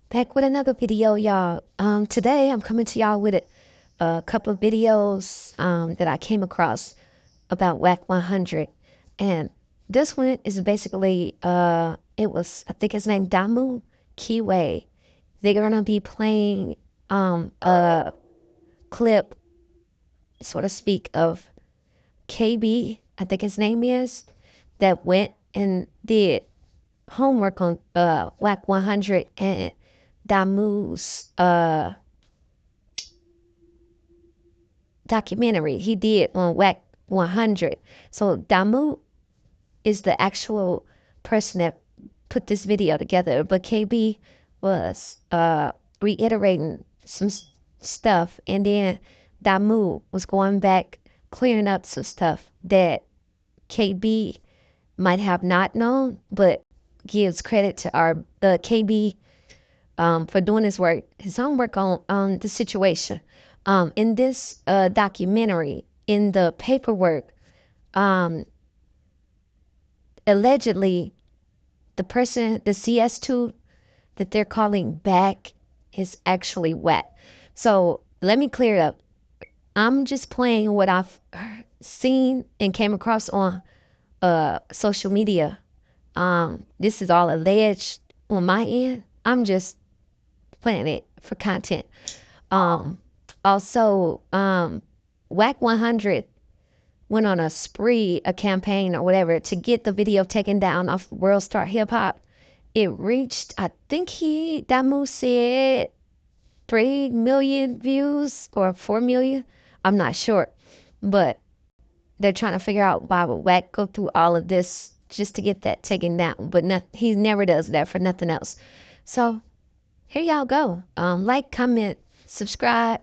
Back with another video, y'all. Today I'm coming to y'all with a couple of videos that I came across about Wack 100, and this one is basically I think his name Damu Kiwe. They're gonna be playing a clip, so to speak, of KB, I think his name is, that went and did homework on Wack 100 and Damu's documentary he did on Wack 100. So Damu is the actual person that put this video together, but KB was reiterating some stuff, and then Damu was going back clearing up some stuff that KB might have not known, but gives credit to our KB for doing his own work on the situation. In this documentary, in the paperwork, um, allegedly, the CS2 that they're calling back is actually Wack. So let me clear it up. I'm just playing what I've seen and came across on social media. This is all alleged on my end. I'm just playing it for content. Um, also, Wack 100 went on a spree, a campaign or whatever, to get the video taken down off World Star Hip Hop. It reached, I think Damu said 3 million views or 4 million. I'm not sure. But they're trying to figure out why would Wack go through all of this just to get that taken down. But he never does that for nothing else. So here y'all go. Like, comment, subscribe,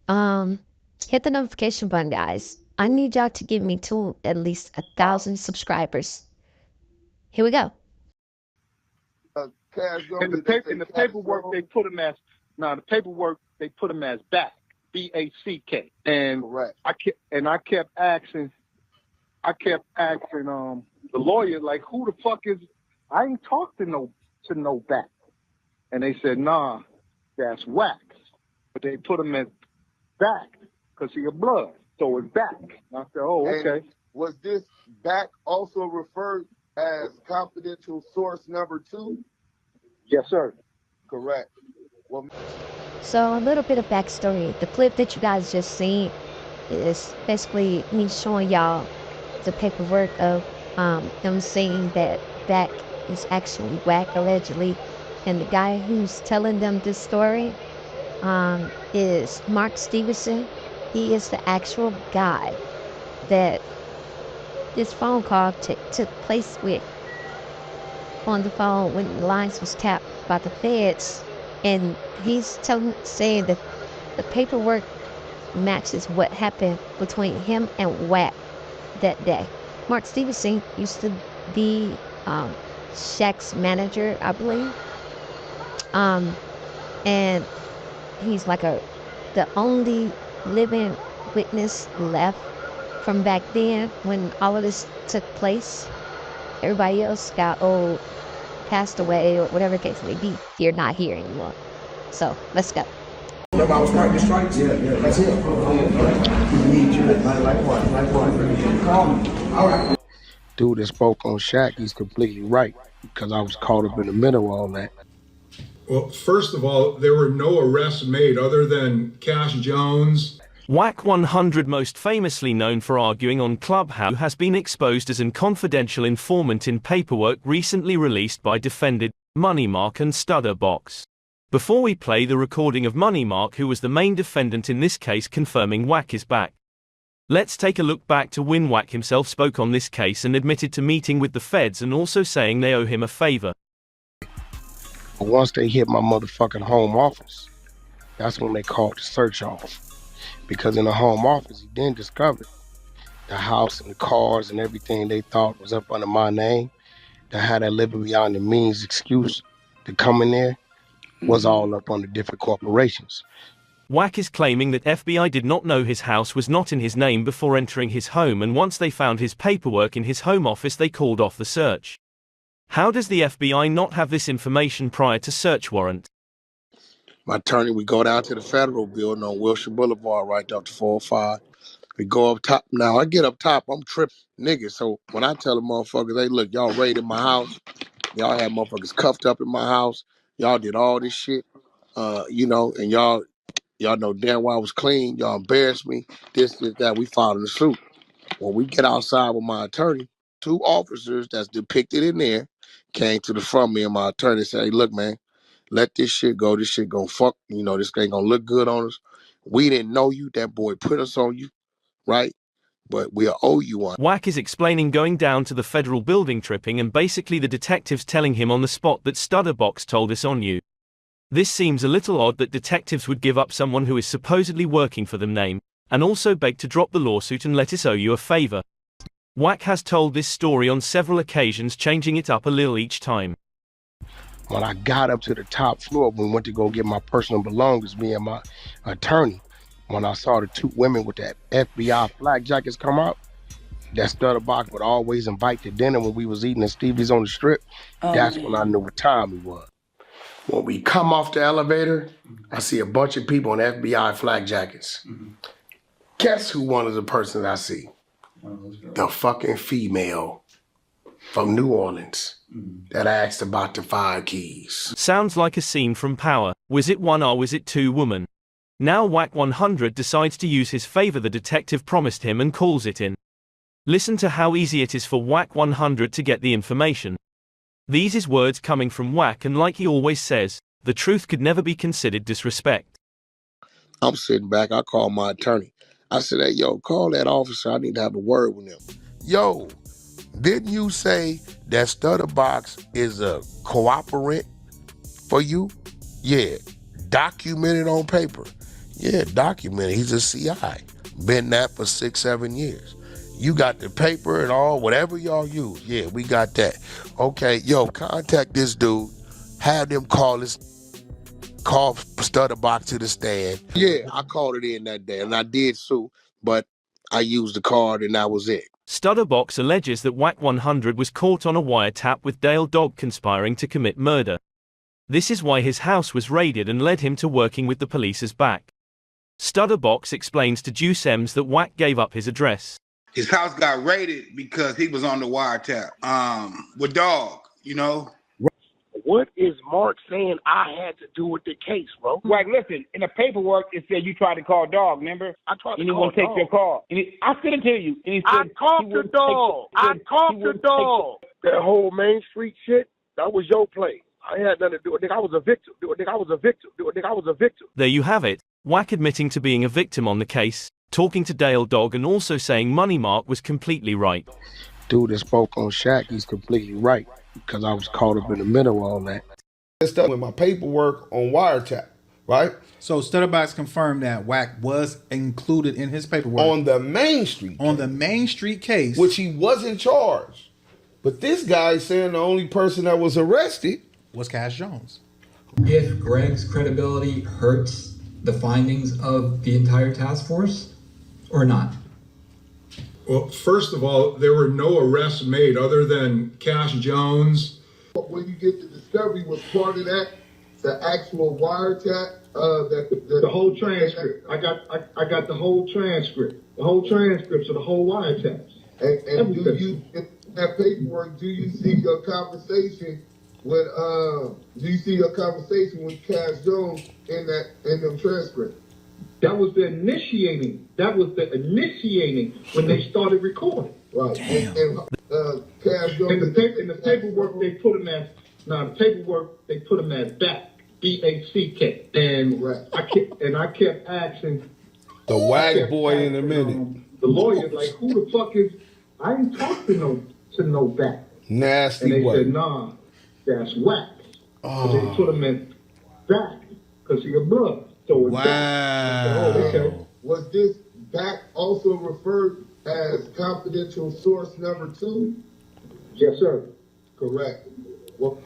hit the notification button, guys. I need y'all to give me to at least 1,000 subscribers. Here we go. In the paperwork they put him as back, BACK, and Correct. I kept asking the lawyer, like, who the fuck is? I ain't talked to no back, and they said, nah, that's Wack, but they put him as back because he a blood, so it's back. And I said, oh, okay. And was this back also referred as confidential source number 2? Yes, sir. Correct. Well, So a little bit of backstory. The clip that you guys just seen is basically me showing y'all the paperwork of him saying that Wack is actually Wack, allegedly. And the guy who's telling them this story is Mark Stevenson. He is the actual guy that this phone call took place with on the phone when the lines was tapped by the feds. And he's saying that the paperwork matches what happened between him and Wack that day. Mark Stevenson used to be Shaq's manager, I believe. And he's like the only living witness left from back then when all of this took place. Everybody else got old, passed away, or whatever the case may be. You're not here anymore. So let's go. I was trying to strike. Yeah, that's it. We need you. Like what? Call me. All right. Dude that spoke on Shaq, he's completely right, because I was caught up in the middle of all that. Well, first of all, there were no arrests made other than Cash Jones. Wack 100, most famously known for arguing on Clubhouse, has been exposed as an confidential informant in paperwork recently released by defendant Money Mark and Stutter Box. Before we play the recording of Money Mark, who was the main defendant in this case, confirming Wack is back, let's take a look back to when Wack himself spoke on this case and admitted to meeting with the feds and also saying they owe him a favor. But once they hit my motherfucking home office, that's when they called the search off. Because in the home office, he then discovered the house and the cars and everything they thought was up under my name, that had that living beyond the means excuse to come in there, was all up under different corporations. Wack is claiming that FBI did not know his house was not in his name before entering his home, and once they found his paperwork in his home office, they called off the search. How does the FBI not have this information prior to search warrant? My attorney, we go down to the federal building on Wilshire Boulevard right up to 405. We go up top. Now, I get up top, I'm tripping. Nigga, so when I tell the motherfuckers, hey, look, y'all raided my house. Y'all had motherfuckers cuffed up in my house. Y'all did all this shit. And y'all know damn well I was clean. Y'all embarrassed me. This, that. We filed a suit. When we get outside with my attorney, 2 officers that's depicted in there came to the front of me and my attorney said, hey, look, man, let this shit go. This shit gonna fuck. This ain't gonna look good on us. We didn't know you. That boy put us on you, right? But we'll owe you one. Wack is explaining going down to the federal building tripping and basically the detectives telling him on the spot that Stutterbox told us on you. This seems a little odd that detectives would give up someone who is supposedly working for them name, and also beg to drop the lawsuit and let us owe you a favor. Wack has told this story on several occasions, changing it up a little each time. When I got up to the top floor, we went to go get my personal belongings, me and my attorney, when I saw the 2 women with that FBI flag jackets come out, that Stutterbox would always invite to dinner when we was eating at Stevie's on the Strip, that's when I knew what time it was. When we come off the elevator, I see a bunch of people in FBI flag jackets. Guess who one of the persons I see? The fucking female from New Orleans that asked about the 5 keys. Sounds like a scene from Power. Was it one or was it 2 women? Now Wack 100 decides to use his favor the detective promised him and calls it in. Listen to how easy it is for Wack 100 to get the information. These is words coming from Wack, and like he always says, the truth could never be considered disrespect. I'm sitting back, I call my attorney. I said, hey, yo, call that officer, I need to have a word with him. Yo, didn't you say that Stutterbox is a cooperant for you? Yeah, documented on paper. Yeah, documented, he's a CI. Been that for 6-7 years. You got the paper and all, whatever y'all use. Yeah, we got that. Okay, yo, contact this dude. Have them call Stutterbox to the stand. Yeah, I called it in that day, and I did sue, but I used the card, and that was it. Stutterbox alleges that Wack 100 was caught on a wiretap with Dale Dog conspiring to commit murder. This is why his house was raided and led him to working with the police as back. Stutterbox explains to Juice M's that Wack gave up his address. His house got raided because he was on the wiretap with Dog, What is Mark saying I had to do with the case, bro? Right, listen, in the paperwork, it said you tried to call Dog, remember? I tried to and he call won't take Dog. your call. I sent it to you. And he I said talked to Dog. That whole Main Street shit, that was your play. I had nothing to do with it. I was a victim. There you have it. Wack admitting to being a victim on the case, talking to Dale Dog, and also saying Money Mark was completely right. Dude that spoke on Shaq, he's completely right, because I was caught up in the middle of all that. Stuff with my paperwork on wiretap, right? So Stutterbox confirmed that Wack was included in his paperwork on the Main Street on the Main Street case, which he wasn't charged. But this guy's saying the only person that was arrested was Cash Jones. If Greg's credibility hurts the findings of the entire task force or not? Well, first of all, there were no arrests made other than Cash Jones. When you get the discovery, was part of that the actual wiretap? The whole transcript. I got the whole transcript. The whole transcripts of the whole wiretaps. And do you, in that paperwork, do you see your conversation with Cash Jones in them transcript? That was the initiating. When they started recording. Right. Damn. Cash Jones. In the paperwork they put him as back. BACK. And right. I kept asking the Wack boy in a minute. The lawyer, like, who the fuck is? I ain't talked to no back. Nasty. And they way. said, nah, that's Wack. So they put him in back because he a brother. So it's wow. Okay. Was this back also referred as confidential source number 2? Yes, sir. Correct. Well,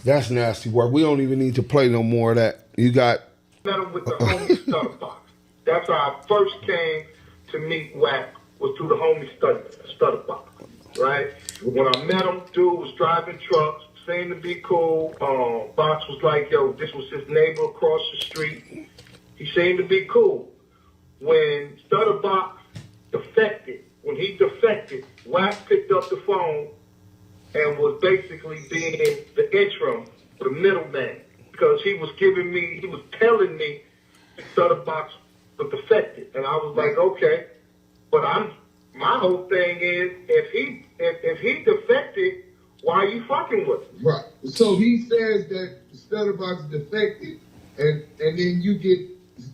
that's nasty work. We don't even need to play no more of that. You got. Met him with the homie Stutterbox. That's how I first came to meet Wack, was through the homie Stutterbox, right? When I met him, dude was driving trucks, seemed to be cool. Box was like, yo, this was his neighbor across the street. He seemed to be cool. When Stutterbox defected, Wack picked up the phone and was basically being the interim, the middleman, because he was telling me Stutterbox was defected, and I was like, okay, but my whole thing is, if he defected, why are you fucking with him? Right. So he says that Stutterbox defected, and then you get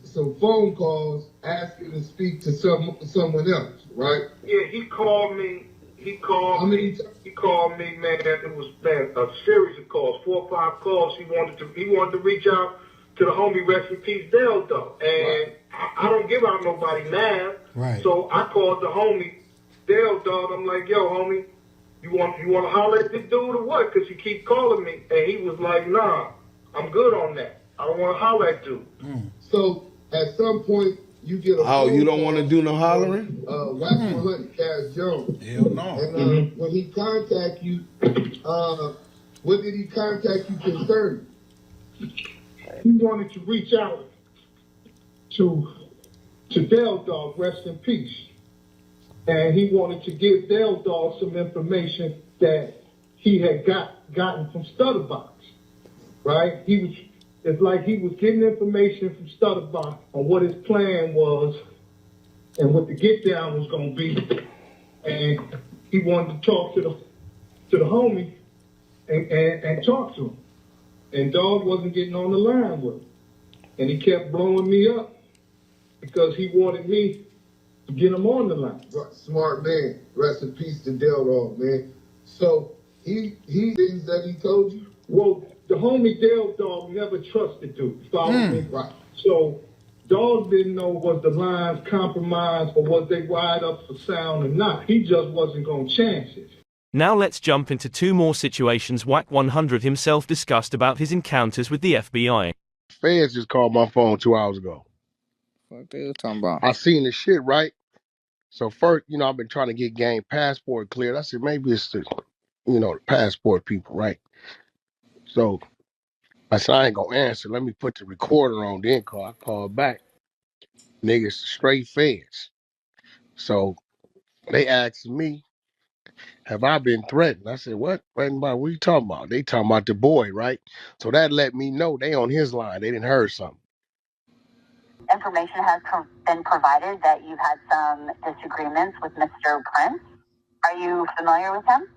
some phone calls asking to speak to someone else, right? Yeah, he called me. He called me, man. It was, man, a series of calls, 4 or 5 calls. He wanted to reach out to the homie, rest in peace, Dell, though. And I don't give out nobody nav. Right. So I called the homie, Dell, dog. I'm like, yo, homie, you want to holler at this dude or what? Because he keep calling me. And he was like, nah, I'm good on that. I don't want to holler at dude. So at some point, you get a Oh, you don't want to do no hollering? Wack 100 Cash Jones. Hell no. And when he contact you, what did he contact you concerning? He wanted to reach out to Dell Dog, rest in peace. And he wanted to give Dell Dog some information that he had gotten from Stutterbox, right? It's like he was getting information from Stutterbox on what his plan was and what the get down was gonna be. And he wanted to talk to the homie and talk to him. And Dog wasn't getting on the line with him. And he kept blowing me up because he wanted me to get him on the line. Smart man. Rest in peace to Dell Dog, man. So he things that he told you? Well, the homie Dell Dog never trusted dude. Follow me? Right. So Dog didn't know was the lines compromised or was they wired up for sound or not. He just wasn't going to chance it. Now let's jump into 2 more situations Wack 100 himself discussed about his encounters with the FBI. Feds just called my phone 2 hours ago. What they were talking about? I seen the shit, right? So first, I've been trying to get gang passport cleared. I said, maybe it's the, the passport people, right? So I said, I ain't gonna answer. Let me put the recorder on, then call. I called back. Niggas straight feds. So they asked me, have I been threatened? I said, what? What are you talking about? They talking about the boy, right? So that let me know they on his line. They didn't heard something. Information has been provided that you've had some disagreements with Mr. Prince. Are you familiar with him?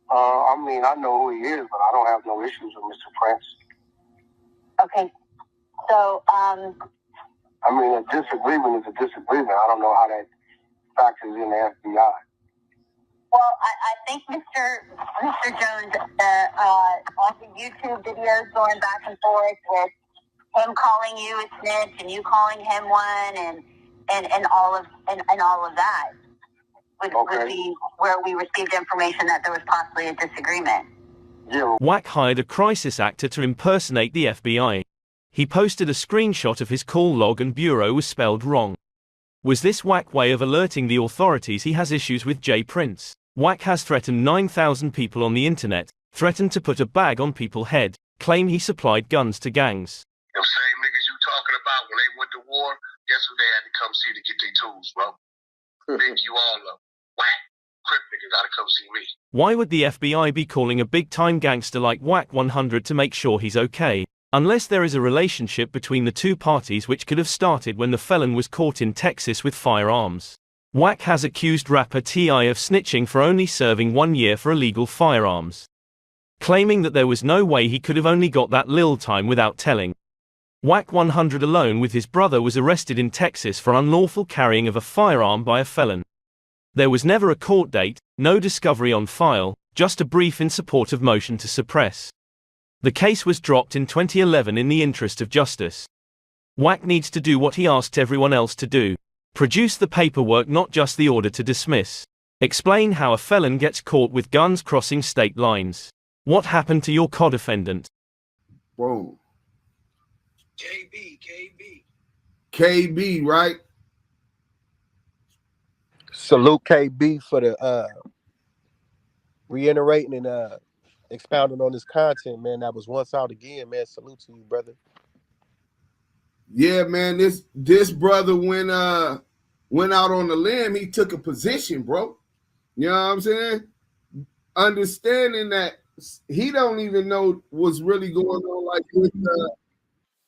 I know who he is, but I don't have no issues with Mr. Prince. Okay. So, a disagreement is a disagreement. I don't know how that factors in the FBI. well, I think Mr. Jones, all the YouTube videos going back and forth with him calling you a snitch and you calling him one and all of that would be where we received information that there was possibly a disagreement. Yeah. Wack hired a crisis actor to impersonate the FBI. He posted a screenshot of his call log and bureau was spelled wrong. Was this Wack way of alerting the authorities he has issues with J. Prince? Wack has threatened 9,000 people on the internet, threatened to put a bag on people's head, claim he supplied guns to gangs. Them same niggas you talking about when they went to war, guess who they had to come see to get their tools, bro? Big you all up. Wack. Crip niggas gotta come see me. Why would the FBI be calling a big-time gangster like Wack 100 to make sure he's okay? Unless there is a relationship between the two parties which could have started when the felon was caught in Texas with firearms. Wack has accused rapper T.I. of snitching for only serving 1 year for illegal firearms, claiming that there was no way he could have only got that little time without telling. Wack 100 alone with his brother was arrested in Texas for unlawful carrying of a firearm by a felon. There was never a court date, no discovery on file, just a brief in support of motion to suppress. The case was dropped in 2011 in the interest of justice. Wack needs to do what he asked everyone else to do. Produce the paperwork, not just the order to dismiss. Explain how a felon gets caught with guns crossing state lines. What happened to your co-defendant? Whoa. KB, right? Salute KB for the reiterating and expounding on this content, man. That was once out again, man. Salute to you, brother. Yeah, man. This brother went out on the limb. He took a position, bro. You know what I'm saying? Understanding that he don't even know what's really going on, like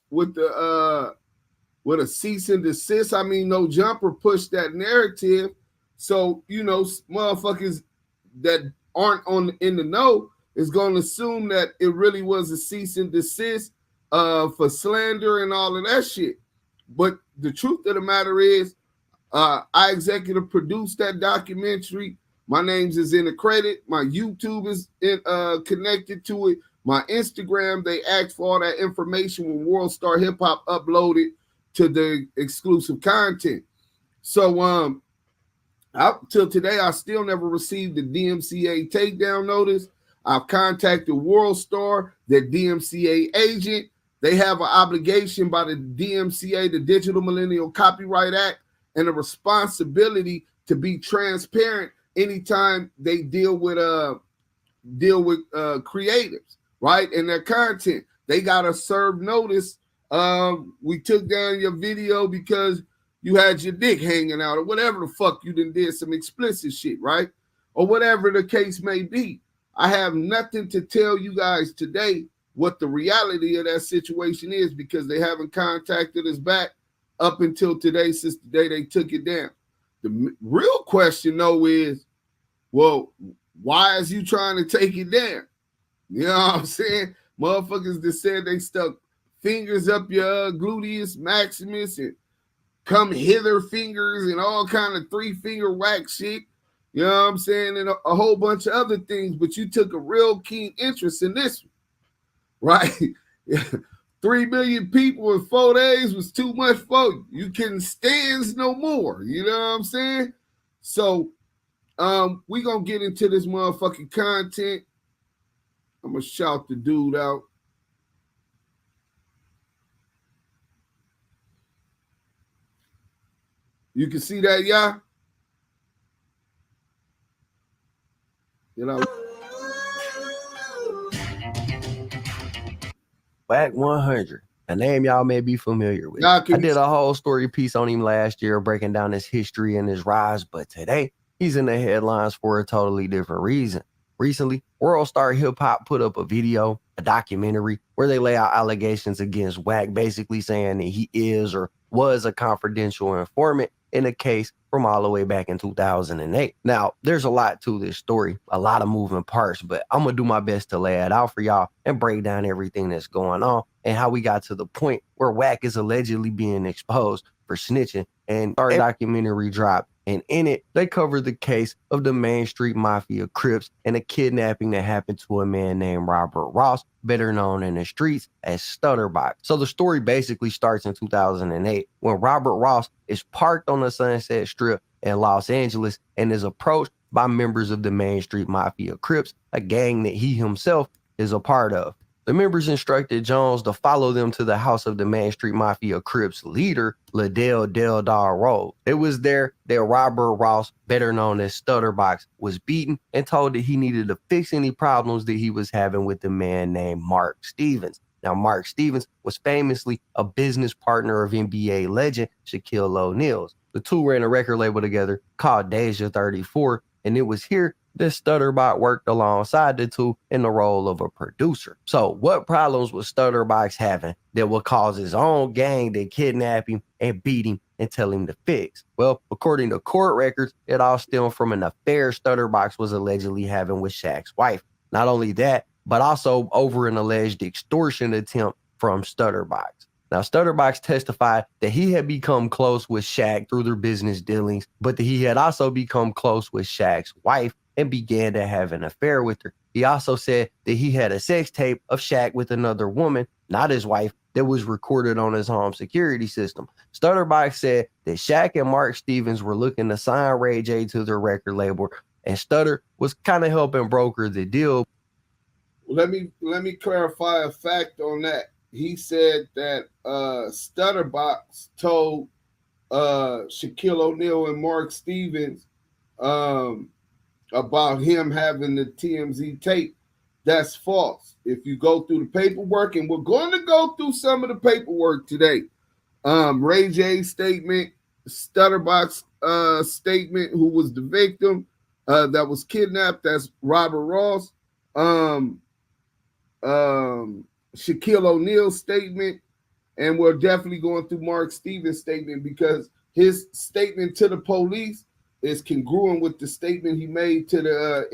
with a cease and desist. I mean, no jumper pushed that narrative. So, motherfuckers that aren't in the know is going to assume that it really was a cease and desist for slander and all of that shit. But the truth of the matter is, I executive produced that documentary. My name's is in the credit. My YouTube is connected to it. My Instagram, they asked for all that information when World Star Hip Hop uploaded to the exclusive content. So up till today, I still never received the DMCA takedown notice. I've contacted World Star, their DMCA agent. They have an obligation by the DMCA, the Digital Millennial Copyright Act, and a responsibility to be transparent anytime they deal with creatives, right? And their content. They gotta serve notice. We took down your video because you had your dick hanging out, or whatever the fuck you did some explicit shit, right? Or whatever the case may be. I have nothing to tell you guys today what the reality of that situation is, because they haven't contacted us back up until today, since the day they took it down. The real question, though, is, well, why is you trying to take it down? You know what I'm saying? Motherfuckers that said they stuck fingers up your gluteus maximus and come hither fingers and all kind of 3-finger whack shit. You know what I'm saying? And a whole bunch of other things, but you took a real keen interest in this one, right? 3 million people in 4 days was too much for you. You couldn't stand no more. You know what I'm saying? So we gonna get into this motherfucking content. I'm gonna shout the dude out. You can see that, yeah? You know. Wack 100, a name y'all may be familiar with. I did a whole story piece on him last year, breaking down his history and his rise, but today he's in the headlines for a totally different reason. Recently, World Star Hip Hop put up a video, a documentary, where they lay out allegations against Wack, basically saying that he is or was a confidential informant in a case from all the way back in 2008. Now, there's a lot to this story, a lot of moving parts, but I'm going to do my best to lay it out for y'all and break down everything that's going on and how we got to the point where Wack is allegedly being exposed for snitching. And our documentary dropped, and in it, they covered the case of the Main Street Mafia Crips and a kidnapping that happened to a man named Robert Ross, better known in the streets as Stutterbox. So the story basically starts in 2008 when Robert Ross is parked on the Sunset Strip in Los Angeles and is approached by members of the Main Street Mafia Crips, a gang that he himself is a part of. The members instructed Jones to follow them to the house of the Main Street Mafia Crips leader, Liddell Deldar Road. It was there that Robert Ross, better known as Stutterbox, was beaten and told that he needed to fix any problems that he was having with a man named Mark Stevens. Now, Mark Stevens was famously a business partner of NBA legend Shaquille O'Neal's. The two ran a record label together called Deja 34, and it was here that Stutterbox worked alongside the two in the role of a producer. So what problems was Stutterbox having that would cause his own gang to kidnap him and beat him and tell him to fix? Well, according to court records, it all stemmed from an affair Stutterbox was allegedly having with Shaq's wife. Not only that, but also over an alleged extortion attempt from Stutterbox. Now, Stutterbox testified that he had become close with Shaq through their business dealings, but that he had also become close with Shaq's wife and began to have an affair with her. He also said that he had a sex tape of Shaq with another woman, not his wife, that was recorded on his home security system. Stutterbox said that Shaq and Mark Stevens were looking to sign Ray J to their record label, and Stutter was kind of helping broker the deal. Let me clarify a fact on that. He said that Stutterbox told Shaquille O'Neal and Mark Stevens about him having the TMZ tape. That's false. If you go through the paperwork, and we're going to go through some of the paperwork today. Ray J's statement, Stutterbox statement, who was the victim that was kidnapped, that's Robert Ross. Shaquille O'Neal's statement, and we're definitely going through Mark Stevens' statement because his statement to the police is congruent with the statement he made to the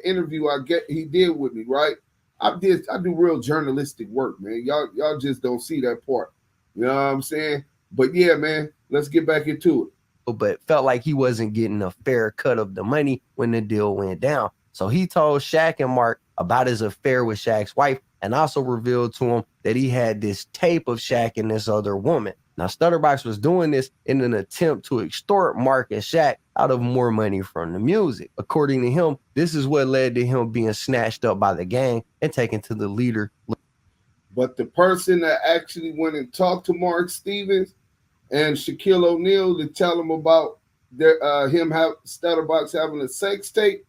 interview he did with me, right? I do real journalistic work, man. Y'all just don't see that part. You know what I'm saying? But yeah, man, let's get back into it. But felt like he wasn't getting a fair cut of the money when the deal went down. So he told Shaq and Mark about his affair with Shaq's wife and also revealed to him that he had this tape of Shaq and this other woman. Now, Stutterbox was doing this in an attempt to extort Mark and Shaq out of more money from the music. According to him, this is what led to him being snatched up by the gang and taken to the leader. But the person that actually went and talked to Mark Stevens and Shaquille O'Neal to tell him about Stutterbox having a sex tape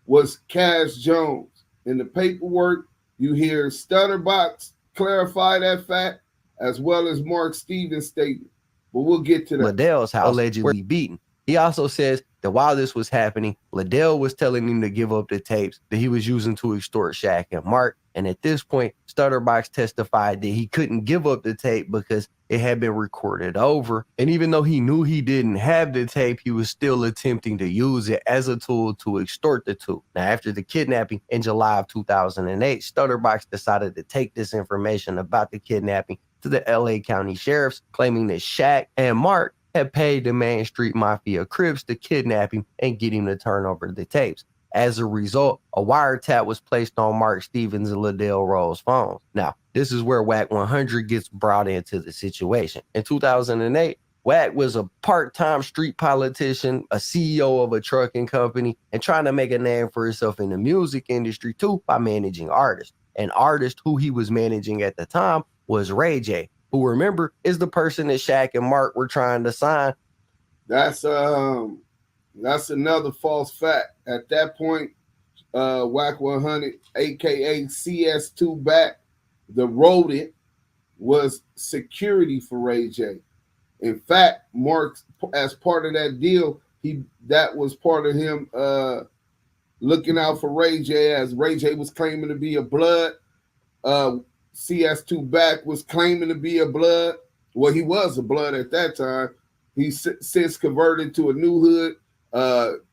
was Cash Jones. In the paperwork, you hear Stutterbox clarify that fact as well as Mark Stevens' statement. But we'll get to that. Liddell's house, allegedly beaten. He also says that while this was happening, Liddell was telling him to give up the tapes that he was using to extort Shaq and Mark. And at this point, Stutterbox testified that he couldn't give up the tape because it had been recorded over. And even though he knew he didn't have the tape, he was still attempting to use it as a tool to extort the two. Now, after the kidnapping in July of 2008, Stutterbox decided to take this information about the kidnapping to the LA County Sheriffs, claiming that Shaq and Mark had paid the Main Street Mafia Crips to kidnap him and get him to turn over the tapes. As a result, a wiretap was placed on Mark Stevens and Liddell Rowe's phones. Now, this is where Wack 100 gets brought into the situation. In 2008, Wack was a part-time street politician, a CEO of a trucking company, and trying to make a name for himself in the music industry too by managing artists. An artist who he was managing at the time was Ray J, who, remember, is the person that Shaq and Mark were trying to sign. That's another false fact. At that point, Wack 100, aka CS2 Back, the rodent, was security for Ray J. In fact, Mark, as part of that deal, that was part of him looking out for Ray J, as Ray J was claiming to be a blood. CS2 Back was claiming to be a blood. Well, he was a blood at that time. He's since converted to a new hood,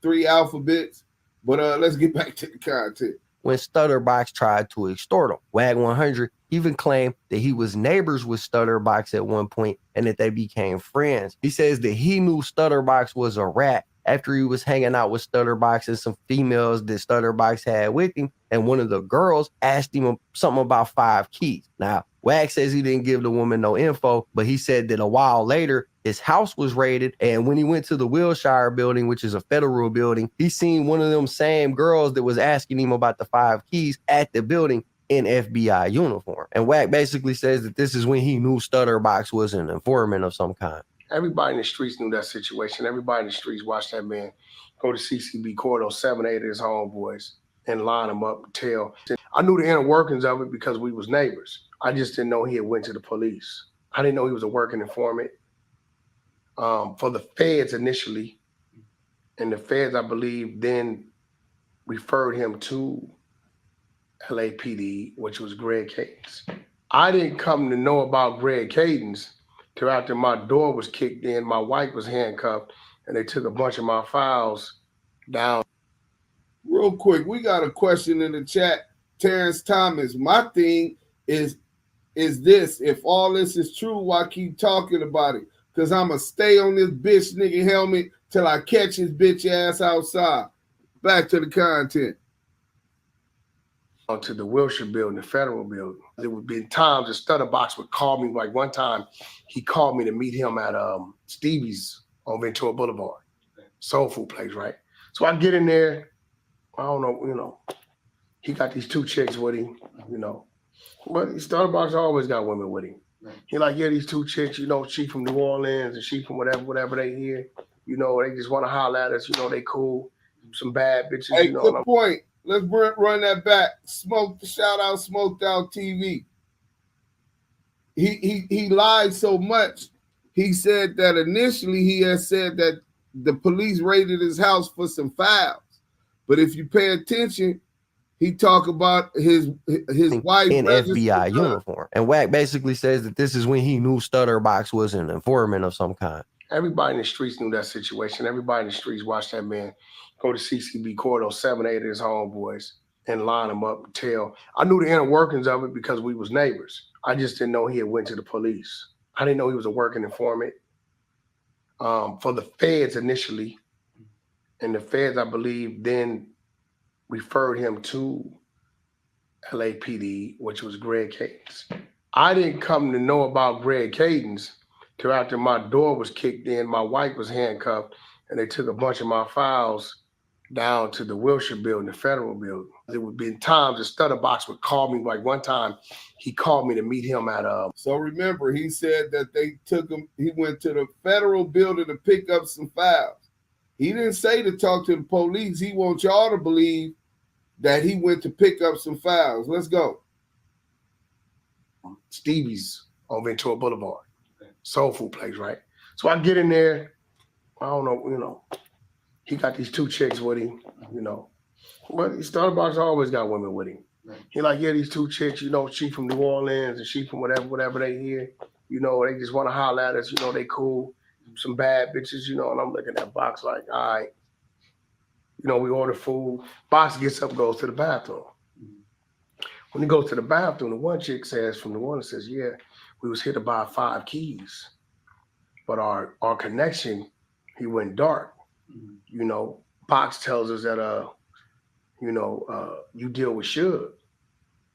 3 alphabets. But let's get back to the content. When Stutterbox tried to extort him, Wack 100 even claimed that he was neighbors with Stutterbox at one point and that they became friends. He says that he knew Stutterbox was a rat after he was hanging out with Stutterbox and some females that Stutterbox had with him, and one of the girls asked him something about 5 keys. Now, Wack says he didn't give the woman no info, but he said that a while later, his house was raided, and when he went to the Wilshire building, which is a federal building, he seen one of them same girls that was asking him about the 5 keys at the building in FBI uniform. And Wack basically says that this is when he knew Stutterbox was an informant of some kind. Everybody in the streets knew that situation. Everybody in the streets watched that man go to CCB court on 7, 8 of his homeboys and line them up and tell. I knew the inner workings of it because we was neighbors. I just didn't know he had went to the police. I didn't know he was a working informant for the feds initially. And the feds, I believe, then referred him to LAPD, which was Greg Cadence. I didn't come to know about Greg Cadence till after my door was kicked in, my wife was handcuffed, and they took a bunch of my files down. Real quick, we got a question in the chat. Terrence Thomas, my thing is this: if all this is true, why keep talking about it? Because I'm going to stay on this bitch nigga helmet till I catch his bitch ass outside. Back to the content. To the Wilshire building, the federal building. There would be times that Stutterbox would call me. Like one time, he called me to meet him at Stevie's on Ventura Boulevard, soul food place, right? So I get in there. I don't know, he got these 2 chicks with him, but Stutterbox always got women with him. He like, yeah, these 2 chicks, she from New Orleans and she from whatever they hear, they just want to holler at us, they cool, some bad bitches. Hey, good point. Let's run that back. Shout out Smoked Out TV. He lied so much. He said that initially he had said that the police raided his house for some files. But if you pay attention, he talked about his wife in FBI uniform. And Wack basically says that this is when he knew Stutterbox was an informant of some kind. Everybody in the streets knew that situation. Everybody in the streets watched that man go to CCB court on 7-8 of his homeboys and line them up and tell. I knew the inner workings of it because we was neighbors. I just didn't know he had went to the police. I didn't know he was a working informant for the feds initially. And the feds, I believe, then referred him to LAPD, which was Greg Cadence. I didn't come to know about Greg Cadence till after my door was kicked in, my wife was handcuffed, and they took a bunch of my files down to the Wilshire building, the federal building. There would be times the Stutterbox would call me. Like one time, he called me to meet him at So remember, he said that they took him. He went to the federal building to pick up some files. He didn't say to talk to the police. He wants y'all to believe that he went to pick up some files. Let's go. Stevie's on Ventura Boulevard. Soul food place, right? So I get in there. I don't know, he got these 2 chicks with him, But Stutterbox always got women with him. Right. He like, yeah, these 2 chicks, she from New Orleans and she from whatever they hear. They just want to holler at us, they cool. Some bad bitches, and I'm looking at Box like, all right. We order food. Box gets up, goes to the bathroom. When he goes to the bathroom, the one chick says from New Orleans says, yeah, we was here to buy 5 keys. But our connection, he went dark. Box tells us that, you deal with Suge.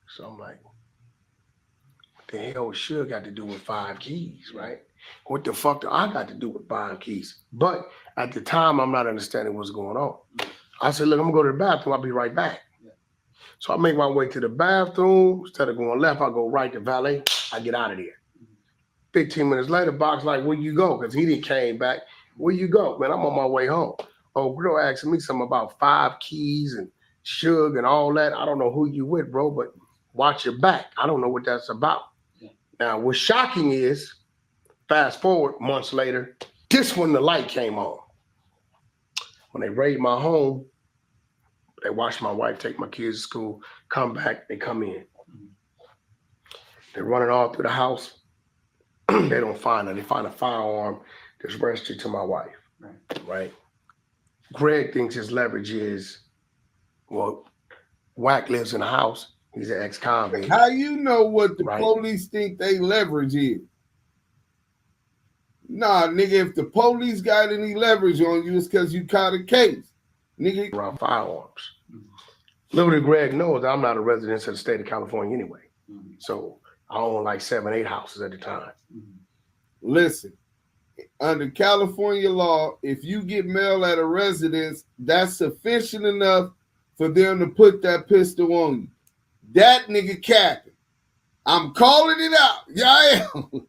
So I'm like, what the hell Suge got to do with 5 keys, right? What the fuck do I got to do with 5 keys? But at the time, I'm not understanding what's going on. I said, look, I'm gonna go to the bathroom. I'll be right back. Yeah. So I make my way to the bathroom. Instead of going left, I go right to valet. I get out of there. 15 minutes later, Box like, where you go? Because he didn't came back. Where you go? Man, I'm on my way home. Oh, girl asking me something about 5 keys and Suge and all that. I don't know who you with, bro, but watch your back. I don't know what that's about. Yeah. Now, what's shocking is, fast forward months later, this when the light came on. When they raid my home, they watch my wife take my kids to school, come back, they come in. They're running all through the house. They don't find her. They find a firearm that's registered to my wife, right? Greg thinks his leverage is, Wack lives in the house. He's an ex-convict. How you know what the police think they leverage is? Nah, nigga, if the police got any leverage on you, it's because you caught a case. Nigga. Around firearms. Little did Greg knows I'm not a resident of the state of California anyway. So I own like 7, 8 houses at the time. Listen, under California law, if you get mail at a residence, that's sufficient enough for them to put that pistol on you. That nigga capping. I'm calling it out. Yeah, I am.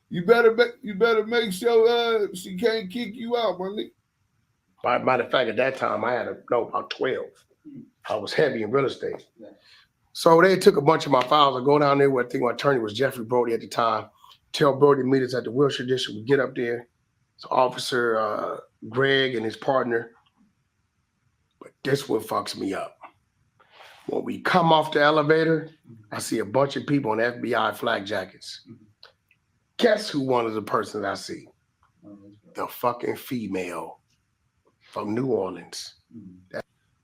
You better make sure she can't kick you out, my nigga. Matter of fact, at that time, I had about 12. I was heavy in real estate. Yeah. So they took a bunch of my files. I go down there where I think my attorney was Jeffrey Brody at the time. Tell Brody to meet us at the Wilshire District. We get up there. It's Officer Greg and his partner. But this what fucks me up. When we come off the elevator, I see a bunch of people in FBI flak jackets. Guess who one of the persons I see? The fucking female from New Orleans.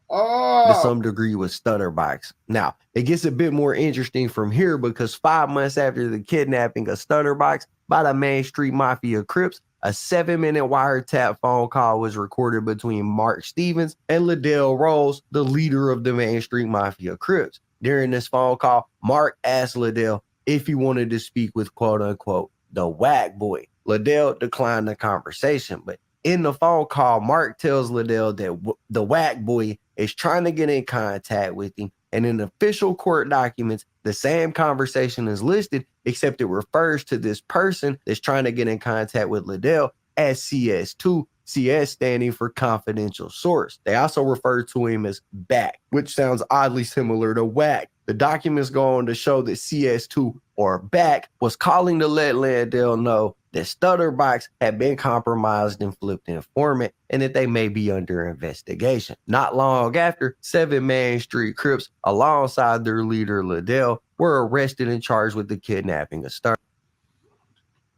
To some degree with Stutterbox. Now, it gets a bit more interesting from here because 5 months after the kidnapping of Stutterbox by the Main Street Mafia Crips, a 7-minute wiretap phone call was recorded between Mark Stevens and Liddell Rose, the leader of the Main Street Mafia Crips. During this phone call, Mark asked Liddell if he wanted to speak with quote-unquote the Wack boy. Liddell declined the conversation, but in the phone call, Mark tells Liddell that the Wack boy is trying to get in contact with him, and in official court documents, the same conversation is listed, except it refers to this person that's trying to get in contact with Liddell as CS2, CS standing for confidential source. They also refer to him as Back, which sounds oddly similar to Wack. The documents go on to show that CS2 or Back was calling to let Landale know that Stutterbox had been compromised and flipped informant and that they may be under investigation. Not long after, 7 Main Street Crips, alongside their leader Liddell, were arrested and charged with the kidnapping of Stutter.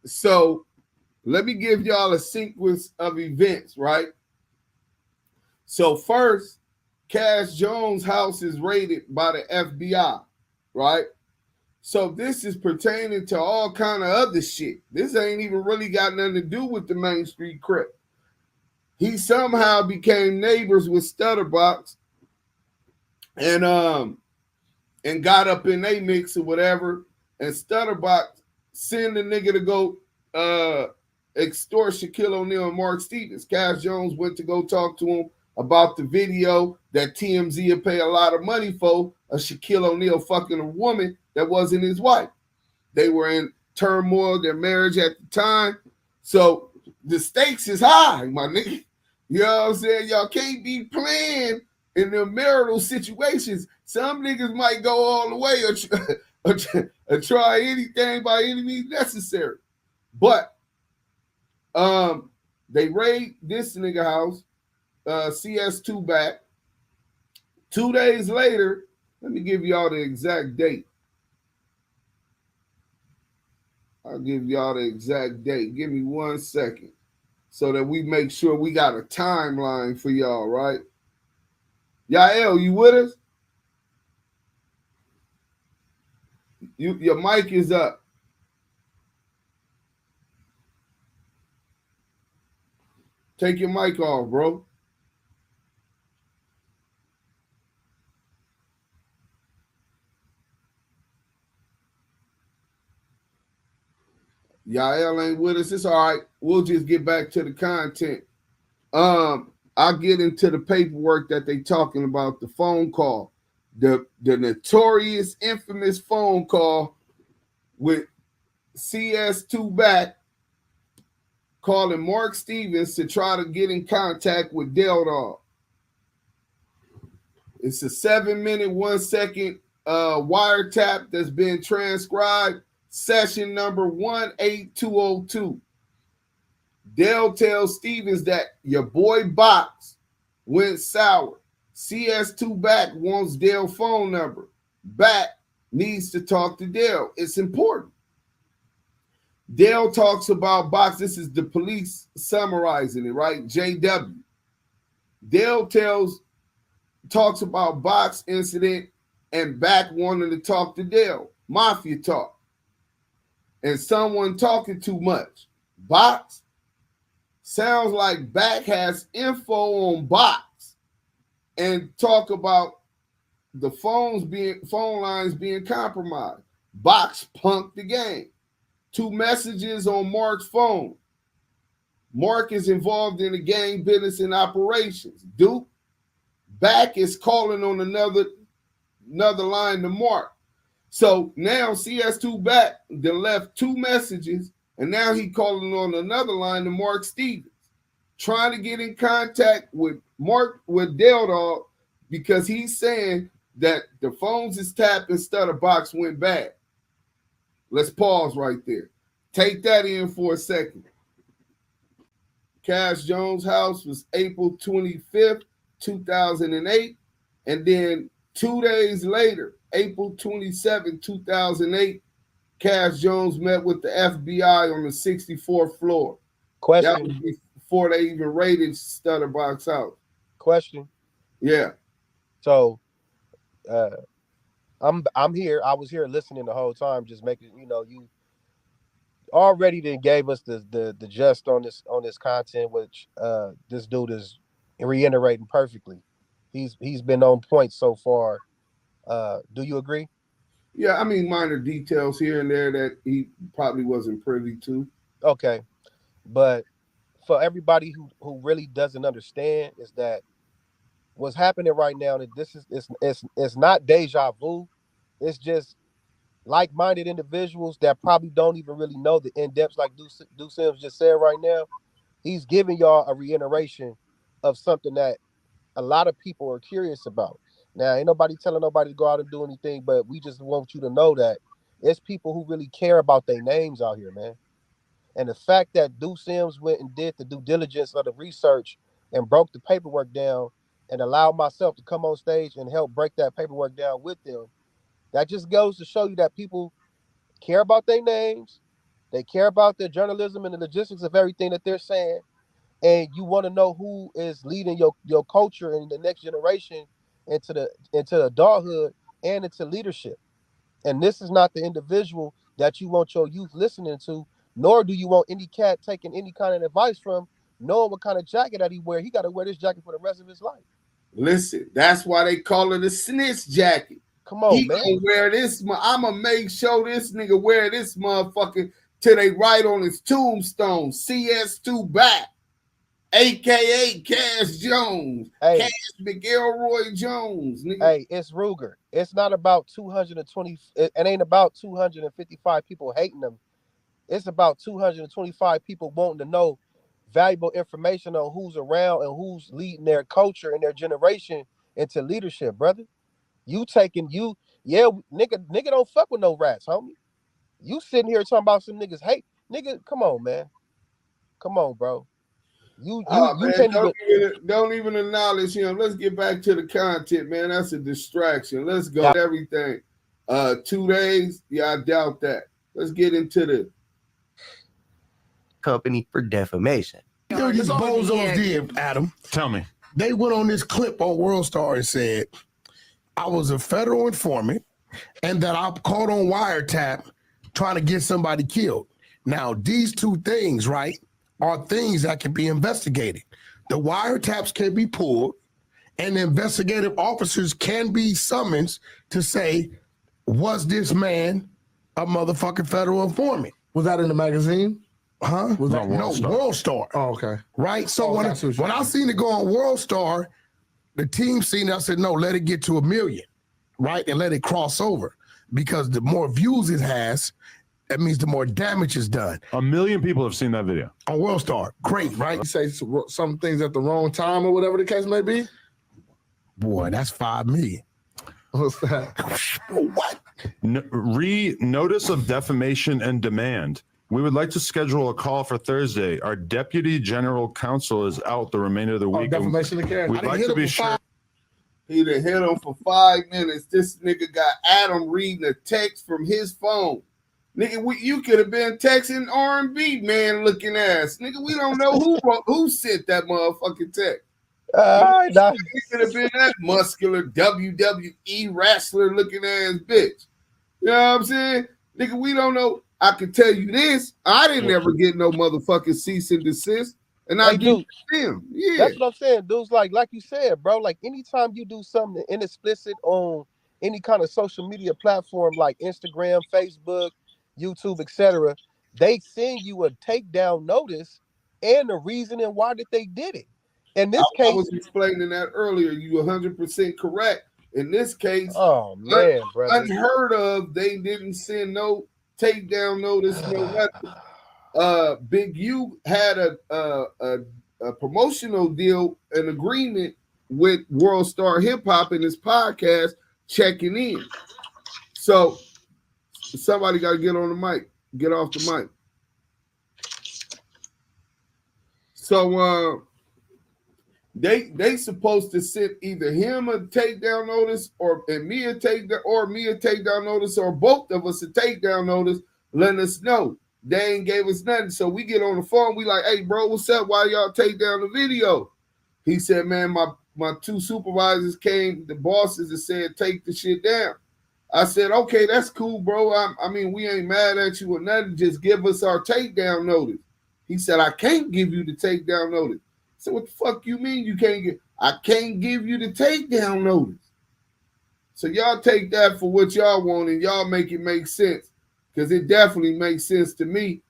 So let me give y'all a sequence of events, right? So first, Cash Jones' house is raided by the FBI, right? So this is pertaining to all kind of other shit. This ain't even really got nothing to do with the Main Street Crip. He somehow became neighbors with Stutterbox and got up in their mix or whatever. And Stutterbox send the nigga to go extort Shaquille O'Neal and Mark Stevens. Cash Jones went to go talk to him about the video that TMZ would pay a lot of money for, of Shaquille O'Neal fucking a woman that wasn't his wife. They were in turmoil, their marriage at the time. So the stakes is high, my nigga. You know what I'm saying? Y'all can't be playing in the marital situations. Some niggas might go all the way or try anything by any means necessary. But they raid this nigga house, CS2 Back. 2 days later, let me give y'all the exact date. I'll give y'all the exact date. Give me 1 second so that we make sure we got a timeline for y'all, right? Yael, you with us? Your mic is up. Take your mic off, bro. Yael ain't with us. It's all right. We'll just get back to the content. I'll get into the paperwork that they talking about, the phone call. The notorious, infamous phone call with CS2 Back calling Mark Stevens to try to get in contact with Del Dog. It's a 7-minute, 1 second wiretap that's been transcribed. Session number 18202. Dell tells Stevens that your boy Box went sour. CS2 Back wants Dell's phone number. Back needs to talk to Dell. It's important. Dell talks about Box. This is the police summarizing it, right? JW. Dell talks about Box incident and Back wanting to talk to Dell. Mafia talk. And someone talking too much. Box sounds like Back has info on Box and talk about the phone lines being compromised. Box punked the game. 2 messages on Mark's phone. Mark is involved in the gang business and operations. Duke. Back is calling on another line to Mark. So now CS2 Back left 2 messages, and now he calling on another line to Mark Stevens, trying to get in contact with Del Dog, because he's saying that the phones is tapped and Stutterbox went bad. Let's pause right there. Take that in for a second. Cash Jones' house was April 25th, 2008, and then 2 days later, April 27, 2008, Cash Jones met with the FBI on the 64th floor. Question. That was before they even raided Stutterbox out. Question. Yeah. So, I'm here. I was here listening the whole time, just making, you already then gave us the gist on this content, which this dude is reiterating perfectly. He's been on point so far. Do you agree? Yeah, I mean, minor details here and there that he probably wasn't privy to. Okay, but for everybody who really doesn't understand, is that what's happening right now, that this is it's not deja vu. It's just like-minded individuals that probably don't even really know the in-depths, like Do Sims just said right now. He's giving y'all a reiteration of something that a lot of people are curious about. Now, ain't nobody telling nobody to go out and do anything, but we just want you to know that it's people who really care about their names out here, man. And the fact that Due Sims went and did the due diligence of the research and broke the paperwork down and allowed myself to come on stage and help break that paperwork down with them, that just goes to show you that people care about their names, they care about their journalism and the logistics of everything that they're saying, and you want to know who is leading your culture and the next generation into adulthood and into leadership. And this is not the individual that you want your youth listening to, nor do you want any cat taking any kind of advice from, knowing what kind of jacket that he wear. He got to wear this jacket for the rest of his life. Listen, that's why they call it a snitch jacket. Come on, he man. Gonna wear this. I'ma make sure this nigga wear this motherfucker till they write on his tombstone, CS2 back, aka Cash Jones, Cash McElroy Jones. Nigga. Hey, it's Ruger. It's not about 220. It ain't about 255 people hating them. It's about 225 people wanting to know valuable information on who's around and who's leading their culture and their generation into leadership, brother. Nigga don't fuck with no rats, homie. You sitting here talking about some niggas hate. Nigga, come on, man. Come on, bro. You man, don't even acknowledge him. Let's get back to the content, man. That's a distraction. Let's go. Everything. 2 days? Yeah, I doubt that. Let's get into the company for defamation. You know these bozos did, Adam? Tell me. They went on this clip on World Star and said, I was a federal informant and that I caught on wiretap trying to get somebody killed. Now, these two things, right, are things that can be investigated. The wiretaps can be pulled and the investigative officers can be summoned to say, was this man a motherfucking federal informant? Was that in the magazine? Huh? Was that World Star. Oh, okay. Right? So when I seen it go on World Star, the team seen it, I said, no, let it get to 1 million, right? And let it cross over. Because the more views it has, that means the more damage is done. 1 million people have seen that video. On World Star. Great, right? You say some things at the wrong time or whatever the case may be? Boy, that's 5 million. What's that? What? Notice of defamation and demand. We would like to schedule a call for Thursday. Our deputy general counsel is out the remainder of the week. Defamation of character. We'd like to be sure. He done hit him for 5 minutes. This nigga got Adam reading a text from his phone. Nigga, you could have been texting R&B man looking ass. Nigga, we don't know who sent that motherfucking text. It could have been that muscular WWE wrestler looking ass bitch. You know what I'm saying? Nigga, we don't know. I can tell you this. I didn't ever get no motherfucking cease and desist. And I do them. Yeah. That's what I'm saying, dudes. Like you said, bro, like anytime you do something inexplicit on any kind of social media platform like Instagram, Facebook, YouTube, etc., they send you a takedown notice and the reason and why that they did it. In this case, I was explaining that earlier. You 100% correct. In this case, oh man, brother, unheard of. They didn't send no takedown notice, no nothing. Big U had a promotional deal, an agreement with World Star Hip Hop in his podcast, checking in. So somebody got to get on the mic, get off the mic. So they supposed to send either him a takedown notice or me a takedown notice, or both of us a takedown notice, letting us know. They ain't gave us nothing. So we get on the phone, we like, hey bro, what's up? Why y'all take down the video? He said, man, my two supervisors came, the bosses, and said, take the shit down. I said, okay, that's cool, bro. I mean, we ain't mad at you or nothing. Just give us our takedown notice. He said, I can't give you the takedown notice. So what the fuck you mean you can't get? I can't give you the takedown notice. So y'all take that for what y'all want and y'all make it make sense. Because it definitely makes sense to me.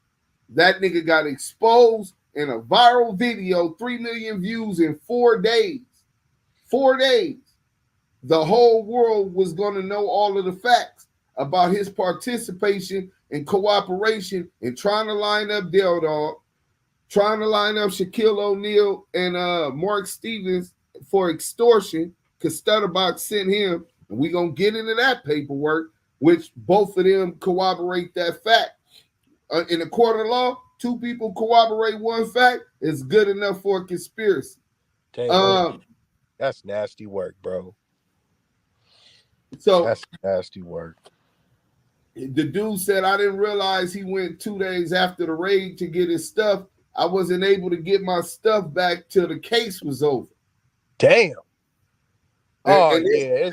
That nigga got exposed in a viral video, 3 million views in 4 days. 4 days. The whole world was going to know all of the facts about his participation and cooperation in trying to line up Del Dog, trying to line up Shaquille O'Neal and Mark Stevens for extortion because Stutterbox sent him. And we're going to get into that paperwork, which both of them corroborate that fact. In a court of law, two people corroborate one fact is good enough for a conspiracy. That's nasty work, bro. So that's nasty work. The dude said, I didn't realize he went 2 days after the raid to get his stuff. I wasn't able to get my stuff back till the case was over. Damn. And nigga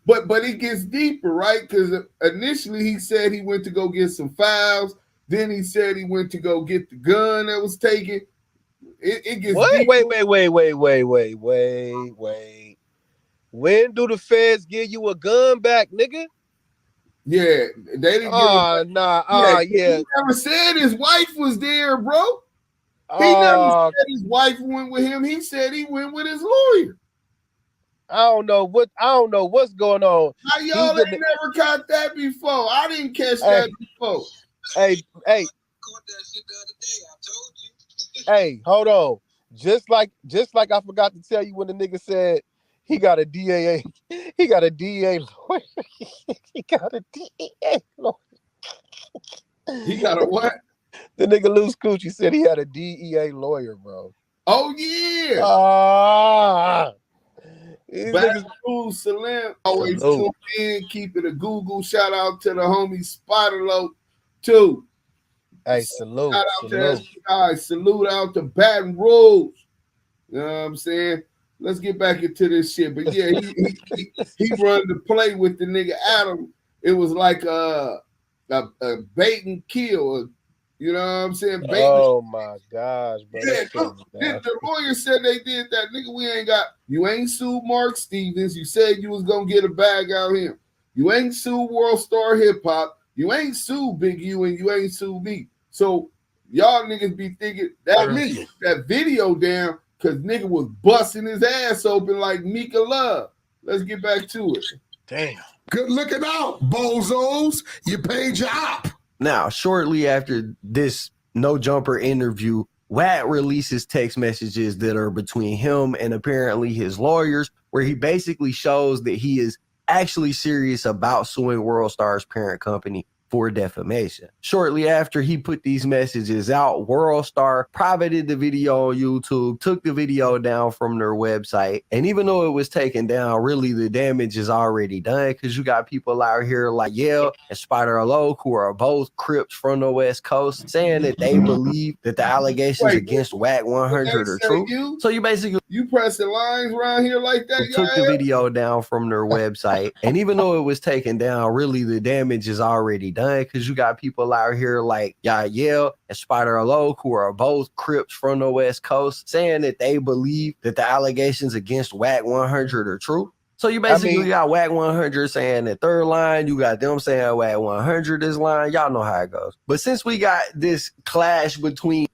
went, but it gets deeper, right? Because initially he said he went to go get some files. Then he said he went to go get the gun that was taken. It gets what? deeper. Wait. When do the feds give you a gun back, nigga? Yeah, they didn't He never said his wife was there, bro. He never said his wife went with him. He said he went with his lawyer. I don't know what's going on. How y'all ain't never caught that before? I didn't catch that before. Hey, hold on. Just like I forgot to tell you when the nigga said he got a DA lawyer. He got a DA lawyer. He got a what? The nigga Loose Coochie said he had a DEA lawyer, bro. Oh yeah. Back to Salam. Always tune in, keep it a Google. Shout out to the homie Spiderlo too. Hey, salute. Shout out to SPI. Salute out to Baton Rouge. You know what I'm saying? Let's get back into this shit. But yeah, he run the play with the nigga Adam. It was like a bait and kill. You know what I'm saying? Oh my gosh, bro. Yeah, the lawyer said they did that. Nigga, you ain't sued Mark Stevens. You said you was gonna get a bag out of him. You ain't sued World Star Hip Hop. You ain't sued Big U, and you ain't sued me. So y'all niggas be thinking that video down because nigga was busting his ass open like Mika Love. Let's get back to it. Damn. Good looking out, bozos. You paid your op. Now, shortly after this No Jumper interview, Wack releases text messages that are between him and apparently his lawyers, where he basically shows that he is actually serious about suing World Star's parent company for defamation. Shortly after he put these messages out, World Star privated the video on YouTube, took the video down from their website, and even though it was taken down, really the damage is already done because you got people out here like Yale and Spider Alok, who are both Crips from the West Coast, saying that they believe that the allegations against Wack 100 are true. So you basically pressing lines around here like that. Took the video down from their website, and even though it was taken down, really the damage is already done because you got people out here like Yale and Spider Alok, who are both Crips from the West Coast, saying that they believe that the allegations against Wack 100 are true. So you basically got Wack 100 saying that third line, you got them saying Wack 100 is line. Y'all know how it goes. But since we got this clash between,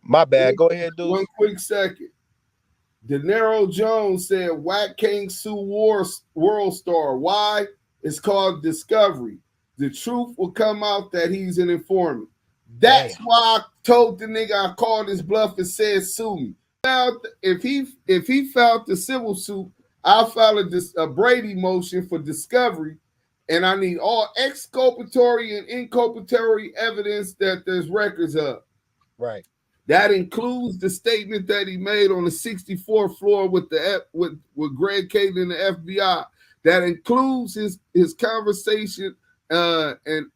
my bad. Go ahead, dude. One quick second. De Niro Jones said Wack can't sue World Star. Why? It's called discovery. The truth will come out that he's an informant. That's why I told the nigga I called his bluff and said sue me. Now, if he filed the civil suit, I'll file a Brady motion for discovery, and I need all exculpatory and inculpatory evidence that there's records of. Right. That includes the statement that he made on the 64th floor with Greg Caden and the FBI. That includes his conversation and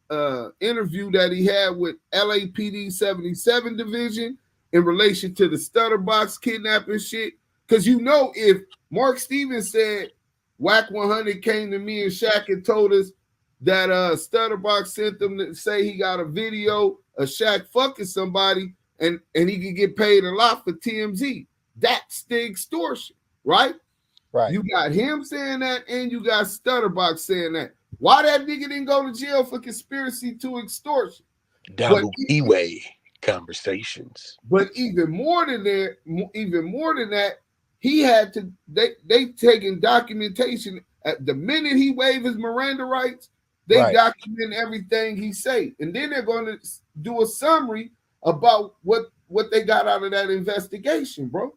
interview that he had with LAPD 77 Division in relation to the Stutterbox kidnapping shit. Because if Mark Stevens said Wack 100 came to me and Shaq and told us that Stutterbox sent them to say he got a video of Shaq fucking somebody and he could get paid a lot for TMZ. That's the extortion, right? Right. You got him saying that, and you got Stutterbox saying that. Why that nigga didn't go to jail for conspiracy to extortion? Double E-way conversations. But even more than that, he had to. They taken documentation at the minute he waived his Miranda rights. They Right. document everything he say, and then they're going to do a summary about what they got out of that investigation, bro.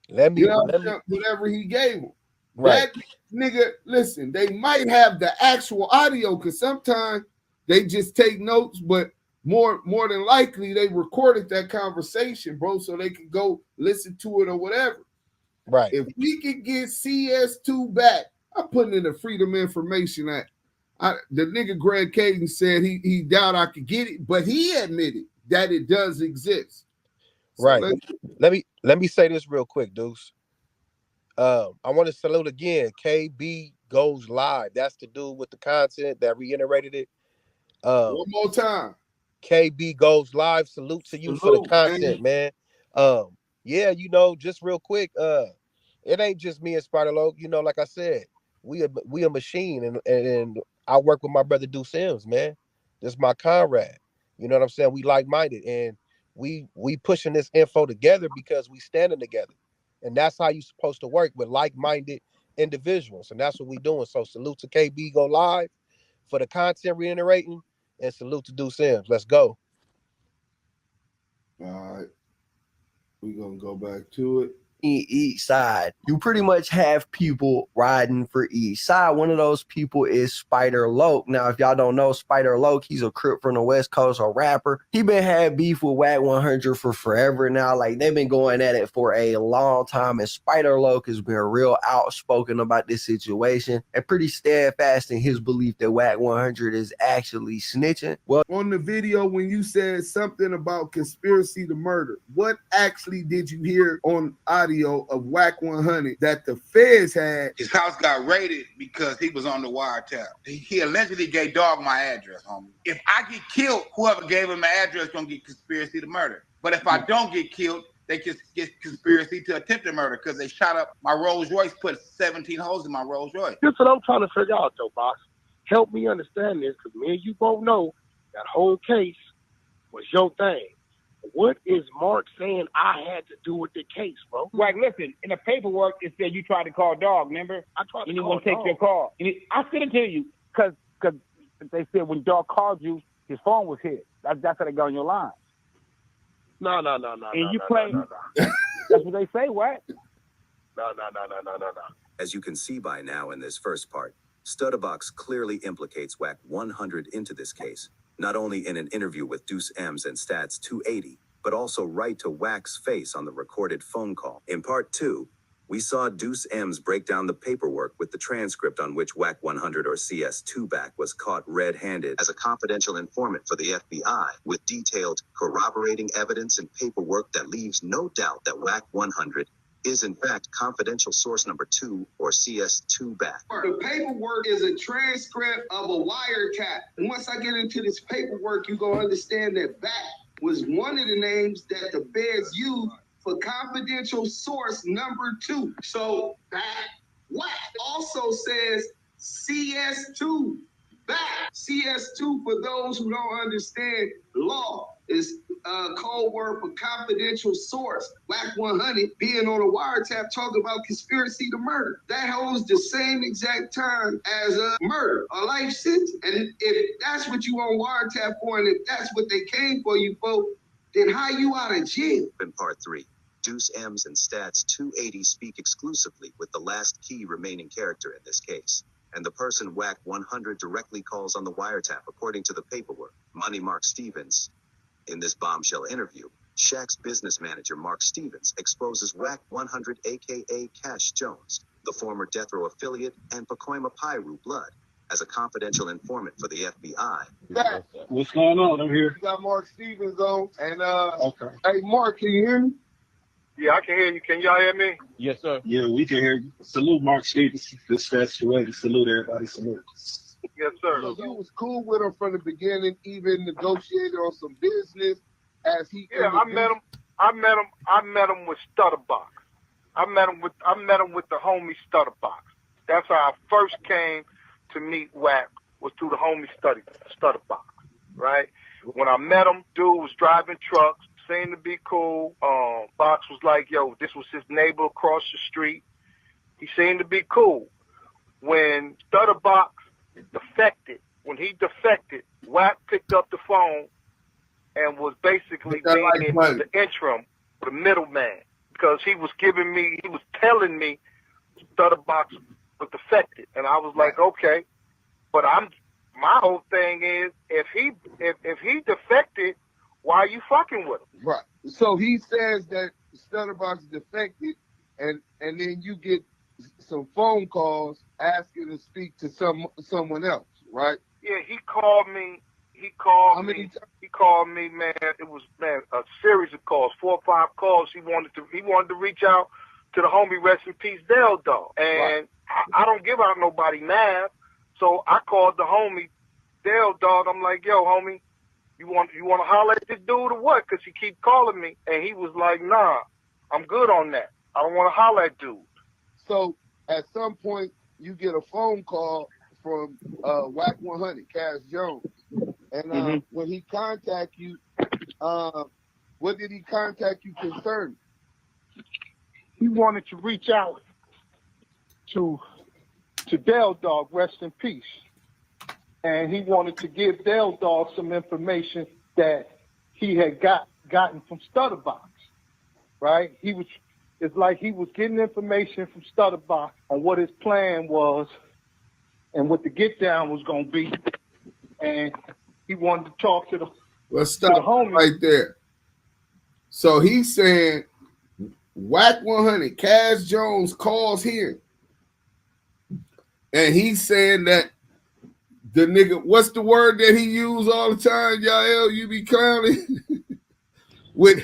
Let me, Whatever he gave them. Right. That nigga, listen, they might have the actual audio because sometimes they just take notes, but more than likely they recorded that conversation, bro, so they could go listen to it or whatever. Right. If we could get CS2 back, I'm putting in the Freedom Information Act. The nigga Greg Caden said he doubt I could get it, but he admitted that it does exist. So right. Let me say this real quick, Deuce. I want to salute again. KB Goes Live. That's the dude with the content that reiterated it. One more time. KB Goes Live. Salute to you for the content, man. Yeah, just real quick. It ain't just me and Spider Loc. Like I said, we a machine, and I work with my brother Deuce Sims, man. This is my comrade. You know what I'm saying? We like-minded, and we pushing this info together because we standing together. And that's how you're supposed to work with like-minded individuals. And that's what we doing. So salute to KB Go Live for the content reiterating, and salute to Deuce Sims. Let's go. All right. We're going to go back to it. Each side, you pretty much have people riding for each side. One of those people is Spider Loc. Now, if y'all don't know Spider Loc, he's a Crip from the West Coast, a rapper. He been had beef with Wack 100 for forever now. Like, they've been going at it for a long time, and Spider Loc has been real outspoken about this situation and pretty steadfast in his belief that Wack 100 is actually snitching. Well, on the video, when you said something about conspiracy to murder, what actually did you hear on audio of Wack 100 that the feds had? His house got raided because he was on the wiretap. He allegedly gave Dog my address, homie. If I get killed, whoever gave him my address gonna get conspiracy to murder. But if I don't get killed, they just get conspiracy to attempted murder because they shot up my Rolls Royce, put 17 holes in my Rolls Royce. This is what I'm trying to figure out, though, Box. Help me understand this, because me and you both know that whole case was your thing. What is Mark saying I had to do with the case, bro? Wack, listen, in the paperwork, it said you tried to call Dog, remember? I tried to and he call won't take Dog. your call. And I sent it to you because they said when Dog called you, his phone was hit. That's how they got on your line. No. And you play. That's what they say, what? No. As you can see by now in this first part, Stutterbox clearly implicates Wack 100 into this case, not only in an interview with Deuce M's and Stats 280, but also right to Wack's face on the recorded phone call. In part 2, we saw Deuce M's break down the paperwork with the transcript on which Wack 100 or CS2 back was caught red-handed as a confidential informant for the FBI, with detailed, corroborating evidence and paperwork that leaves no doubt that Wack 100 is in fact confidential source number 2 or CS2 back. The paperwork is a transcript of a wiretap. And once I get into this paperwork, you're going to understand that back was one of the names that the feds used for confidential source number 2. So back Wack also says CS2 back. CS2, for those who don't understand law, is code word for confidential source. Wack 100 being on a wiretap talking about conspiracy to murder. That holds the same exact time as a murder, a life sentence. And if that's what you on wiretap for, and if that's what they came for you for, then how you out of jail? In part 3, Deuce M's and Stats 280 speak exclusively with the last key remaining character in this case, and the person Wack 100 directly calls on the wiretap according to the paperwork, Money Mark Stevens. In this bombshell interview, Shaq's business manager Mark Stevens exposes Wack 100 aka Cash Jones, the former Death Row affiliate and Pacoima Piru blood, as a confidential informant for the FBI. What's going on? I'm here. You got Mark Stevens on, and okay. Hey Mark, can you hear me? Yeah, I can hear you. Can y'all hear me? Yes, sir. Yeah, we can hear you. Salute Mark Stevens. This Stats 280. Salute everybody. Salute. Yes, sir. So you was cool with him from the beginning, even negotiated on some business as he. Yeah, I met him with Stutterbox. I met him with the homie Stutterbox. That's how I first came to meet Wack, was through the homie Stutterbox, right? When I met him, dude was driving trucks, seemed to be cool. Box was like, yo, this was his neighbor across the street. He seemed to be cool. When Stutterbox defected when he defected, Wack picked up the phone and was basically being the interim, the middleman, because he was telling me Stutterbox was defected, and I was like, okay, but my whole thing is if he defected, why are you fucking with him? Right. So he says that Stutterbox defected, and then you get some phone calls asking to speak to someone else, right? Yeah, he called me. He called me, man. It was, man, a series of calls, 4 or 5 calls. He wanted to reach out to the homie, rest in peace, Dell Dog. And I don't give out nobody nav. So I called the homie, Dell Dog. I'm like, yo, homie, you want to holler at this dude or what? Because he keep calling me. And he was like, nah, I'm good on that. I don't want to holler at dude. So at some point, you get a phone call from Wack 100, Cash Jones. And when he contact you, what did he contact you concerning? He wanted to reach out to Dell Dog, rest in peace. And he wanted to give Dell Dog some information that he had gotten from Stutterbox, right? It's like he was getting information from Stutterbox on what his plan was and what the get down was going to be. And he wanted to talk to the Let's stop right there. So he's saying Wack 100, Cash Jones calls here. And he's saying that the nigga, what's the word that he used all the time, y'all? You be clowning? when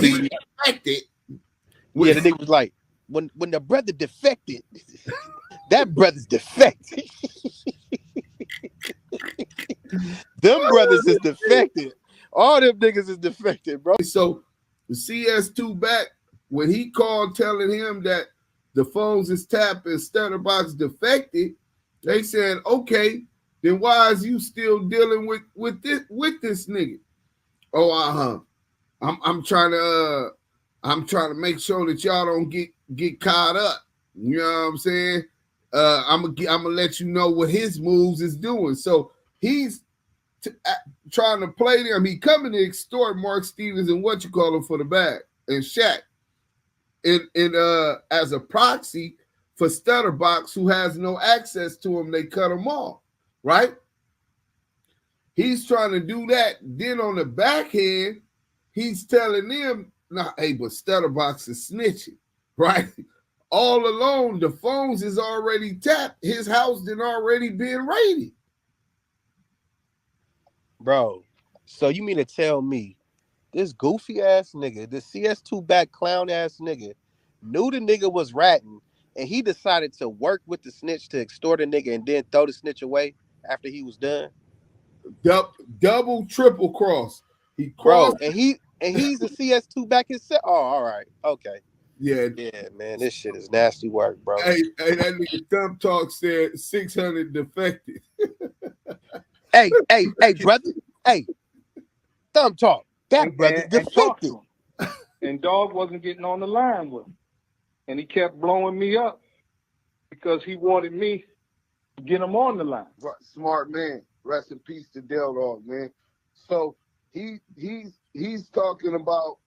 he defected. Yeah, the nigga was like, when the brother defected, that brother's defected. Them brothers is defected. All them niggas is defected, bro. So the CS2 back, when he called telling him that the phones is tapped and Stutterbox defected, they said, okay, then why is you still dealing with this nigga? Oh, I'm trying to make sure that y'all don't get caught up. You know what I'm saying? I'm gonna let you know what his moves is doing. So he's trying to play them. He coming to extort Mark Stevens and what you call him for the bag and Shaq, as a proxy for Stutterbox, who has no access to him. They cut him off, right? He's trying to do that. Then on the back end, he's telling them, nah, hey, but Stutterbox is snitching, right? All alone, the phones is already tapped. His house did already been raided. Bro, so you mean to tell me this goofy ass nigga, this CS2 back clown ass nigga, knew the nigga was ratting, and he decided to work with the snitch to extort a nigga and then throw the snitch away after he was done? Double, triple cross. He crossed, crossed. and he's the CS2 back himself. Oh, all right, okay. Yeah, man, this shit is nasty work, bro. Hey, that nigga Thumb Talk said 600 defected. hey, brother. Hey, Thumb Talk. That brother defected. And Dog wasn't getting on the line with him. And he kept blowing me up because he wanted me to get him on the line. Smart man. Rest in peace to Del Dog, man. So he's talking about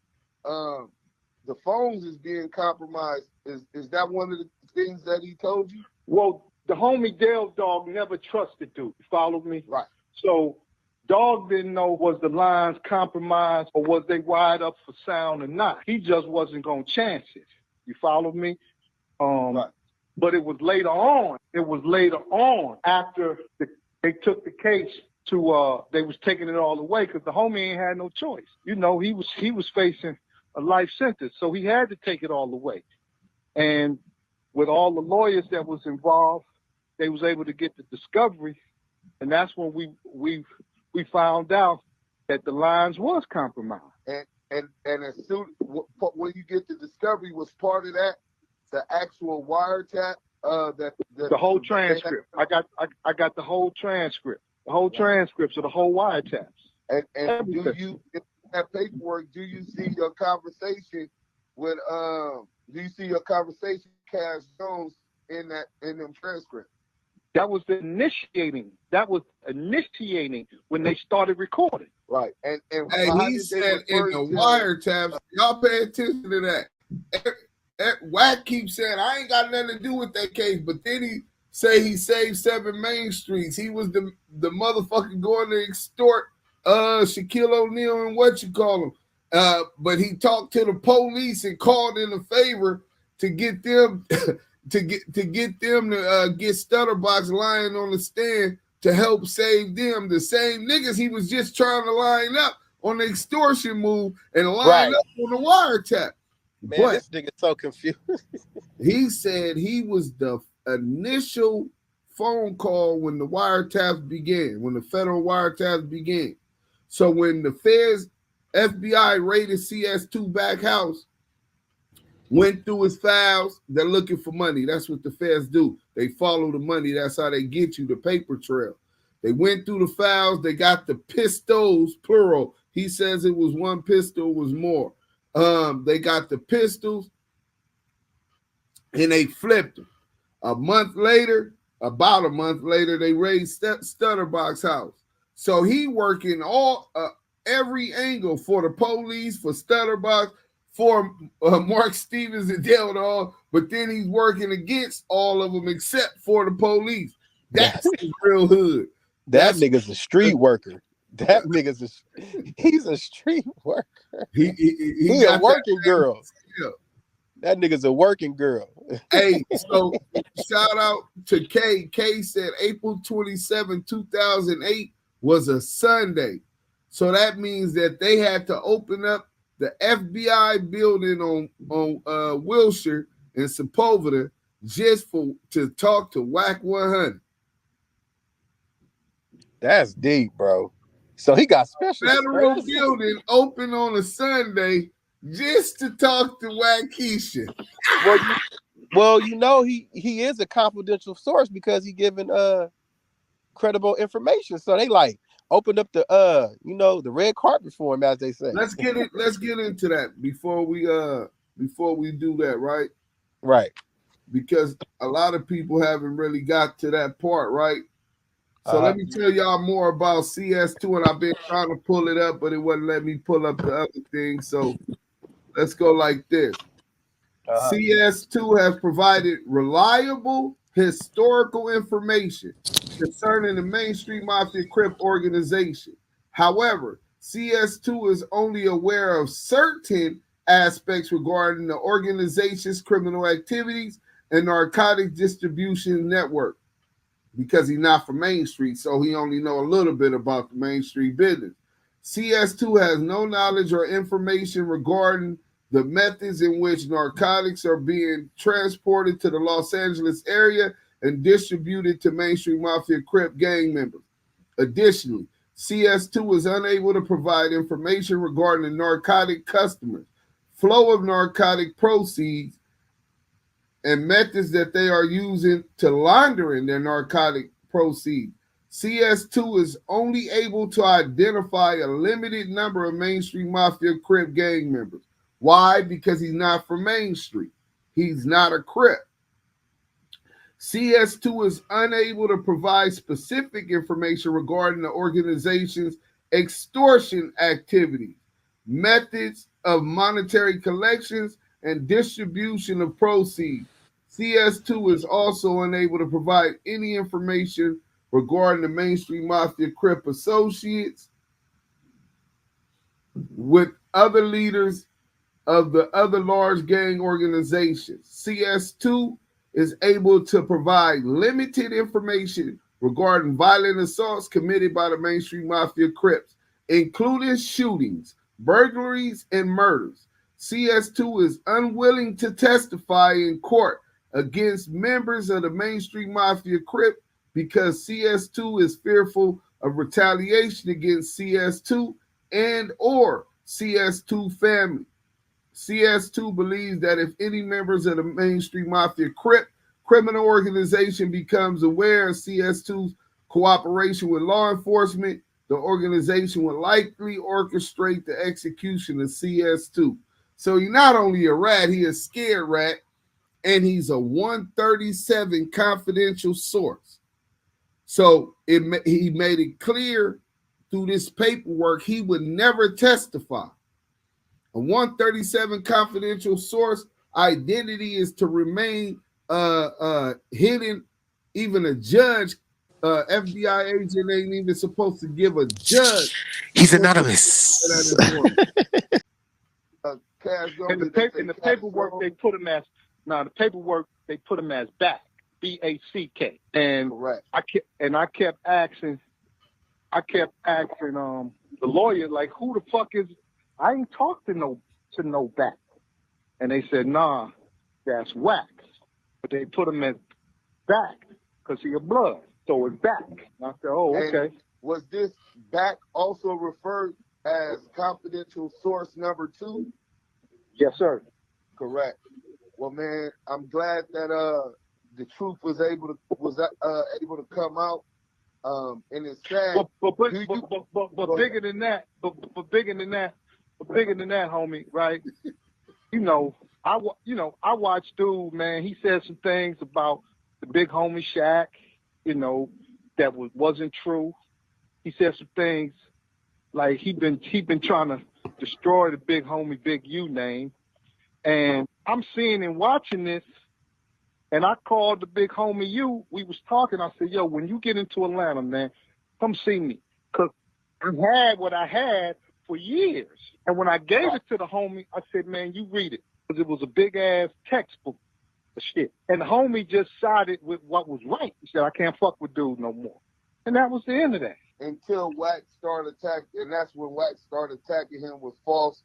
the phones is being compromised. Is that one of the things that he told you? Well, the homie Del Dog never trusted dude. You follow me? Right. So Dog didn't know was the lines compromised or was they wired up for sound or not. He just wasn't gonna chance it. You follow me? Right. But it was later on. It was later on after they took the case to they was taking it all away because the homie ain't had no choice. You know, he was facing a life sentence, so he had to take it all away. And with all the lawyers that was involved, they was able to get the discovery, and that's when we found out that the lines was compromised. And as soon when you get the discovery, was part of that the actual wiretap? The whole transcript. I got the whole transcript. The whole transcripts of the whole wiretaps. And do you, in that paperwork, do you see your conversation with Cash Jones in them transcripts? That was the initiating. That was initiating when they started recording. Right. And Hey, he said in the wiretaps, y'all pay attention to that. Wack keeps saying, I ain't got nothing to do with that case, but then he say he saved 7 Main Streets. He was the motherfucker going to extort Shaquille O'Neal and what you call him. But he talked to the police and called in a favor to get them to get them to get Stutterbox lying on the stand to help save them. The same niggas he was just trying to line up on the extortion move and line up on the wiretap. Man, but this nigga's so confused. he said he was the initial phone call when the wiretaps began, when the federal wiretaps began. So when the feds, FBI raided CS2 back house, went through his files, they're looking for money. That's what the feds do. They follow the money. That's how they get you, the paper trail. They went through the files. They got the pistols, plural. He says it was one pistol, it was more. They got the pistols, and they flipped them. About a month later, they raided Stutterbox house. So he working every angle for the police, for Stutterbox, for Mark Stevens and Dale Dog, but then he's working against all of them except for the police. That's real hood. That nigga's a street worker. That nigga's he's a street worker. He a working girl. That nigga's a working girl. Hey, so shout out to K. K said April 27, 2008 was a Sunday. So that means that they had to open up the FBI building on Wilshire and Sepulveda just to talk to Wack 100. That's deep, bro. So he got special federal building open on a Sunday just to talk to Wackisha. Well, you know he is a confidential source because he giving credible information. So they like opened up the the red carpet for him, as they say. Let's get into that before we do that, right? Right. Because a lot of people haven't really got to that part, right? So let me tell y'all more about CS2, and I've been trying to pull it up, but it wouldn't let me pull up the other thing. So let's go like this. CS2 has provided reliable historical information concerning the Main Street Mafia Crip organization. However, CS2 is only aware of certain aspects regarding the organization's criminal activities and narcotic distribution network. Because he's not from Main Street, so he only know a little bit about the Main Street business. CS2 has no knowledge or information regarding the methods in which narcotics are being transported to the Los Angeles area and distributed to Main Street Mafia Crip gang members. Additionally, CS2 is unable to provide information regarding the narcotic customers, flow of narcotic proceeds, and methods that they are using to laundering their narcotic proceeds. CS2 is only able to identify a limited number of Main Street Mafia Crip gang members. Why? Because he's not from Main Street. He's not a Crip. CS2 is unable to provide specific information regarding the organization's extortion activities, methods of monetary collections, and distribution of proceeds. CS2 is also unable to provide any information regarding the Main Street Mafia Crip associates with other leaders of the other large gang organizations. CS2 is able to provide limited information regarding violent assaults committed by the Main Street Mafia Crips, including shootings, burglaries, and murders. CS2 is unwilling to testify in court against members of the Main Street Mafia Crip because CS2 is fearful of retaliation against CS2 and or CS2 family. CS2 believes that if any members of the Main Street Mafia Crip criminal organization becomes aware of CS2's cooperation with law enforcement, the organization will likely orchestrate the execution of CS2. So he's not only a rat, he is a scared rat, and he's a 137 confidential source. So he made it clear through this paperwork he would never testify. A 137 confidential source identity is to remain hidden. Even a judge, FBI agent ain't even supposed to give a judge. He's anonymous. And the paperwork they put him as the paperwork they put him as Back, BACK. And I kept asking the lawyer, like, who the fuck is, I ain't talked to no Back. And they said, nah, that's Wack. But they put him as Back because he a blood. So it's Back. And I said, oh, okay. And was this Back also referred as confidential source number 2? Yes, sir. Correct. Well, man, I'm glad that the truth was able to come out. And it's sad. But bigger than that, homie, right? I watched dude, man. He said some things about the big homie Shaq, that wasn't true. He said some things like he been trying to destroy the big homie Big U name. And I'm seeing and watching this, and I called the big homie U. We was talking. I said, yo, when you get into Atlanta, man, come see me. Because I had what I had for years. And when I gave it to the homie, I said, man, you read it. Because it was a big-ass textbook of shit. And the homie just sided with what was right. He said, I can't fuck with dude no more. And that was the end of that. Until Wack started attacking, and that's when Wack started attacking him with false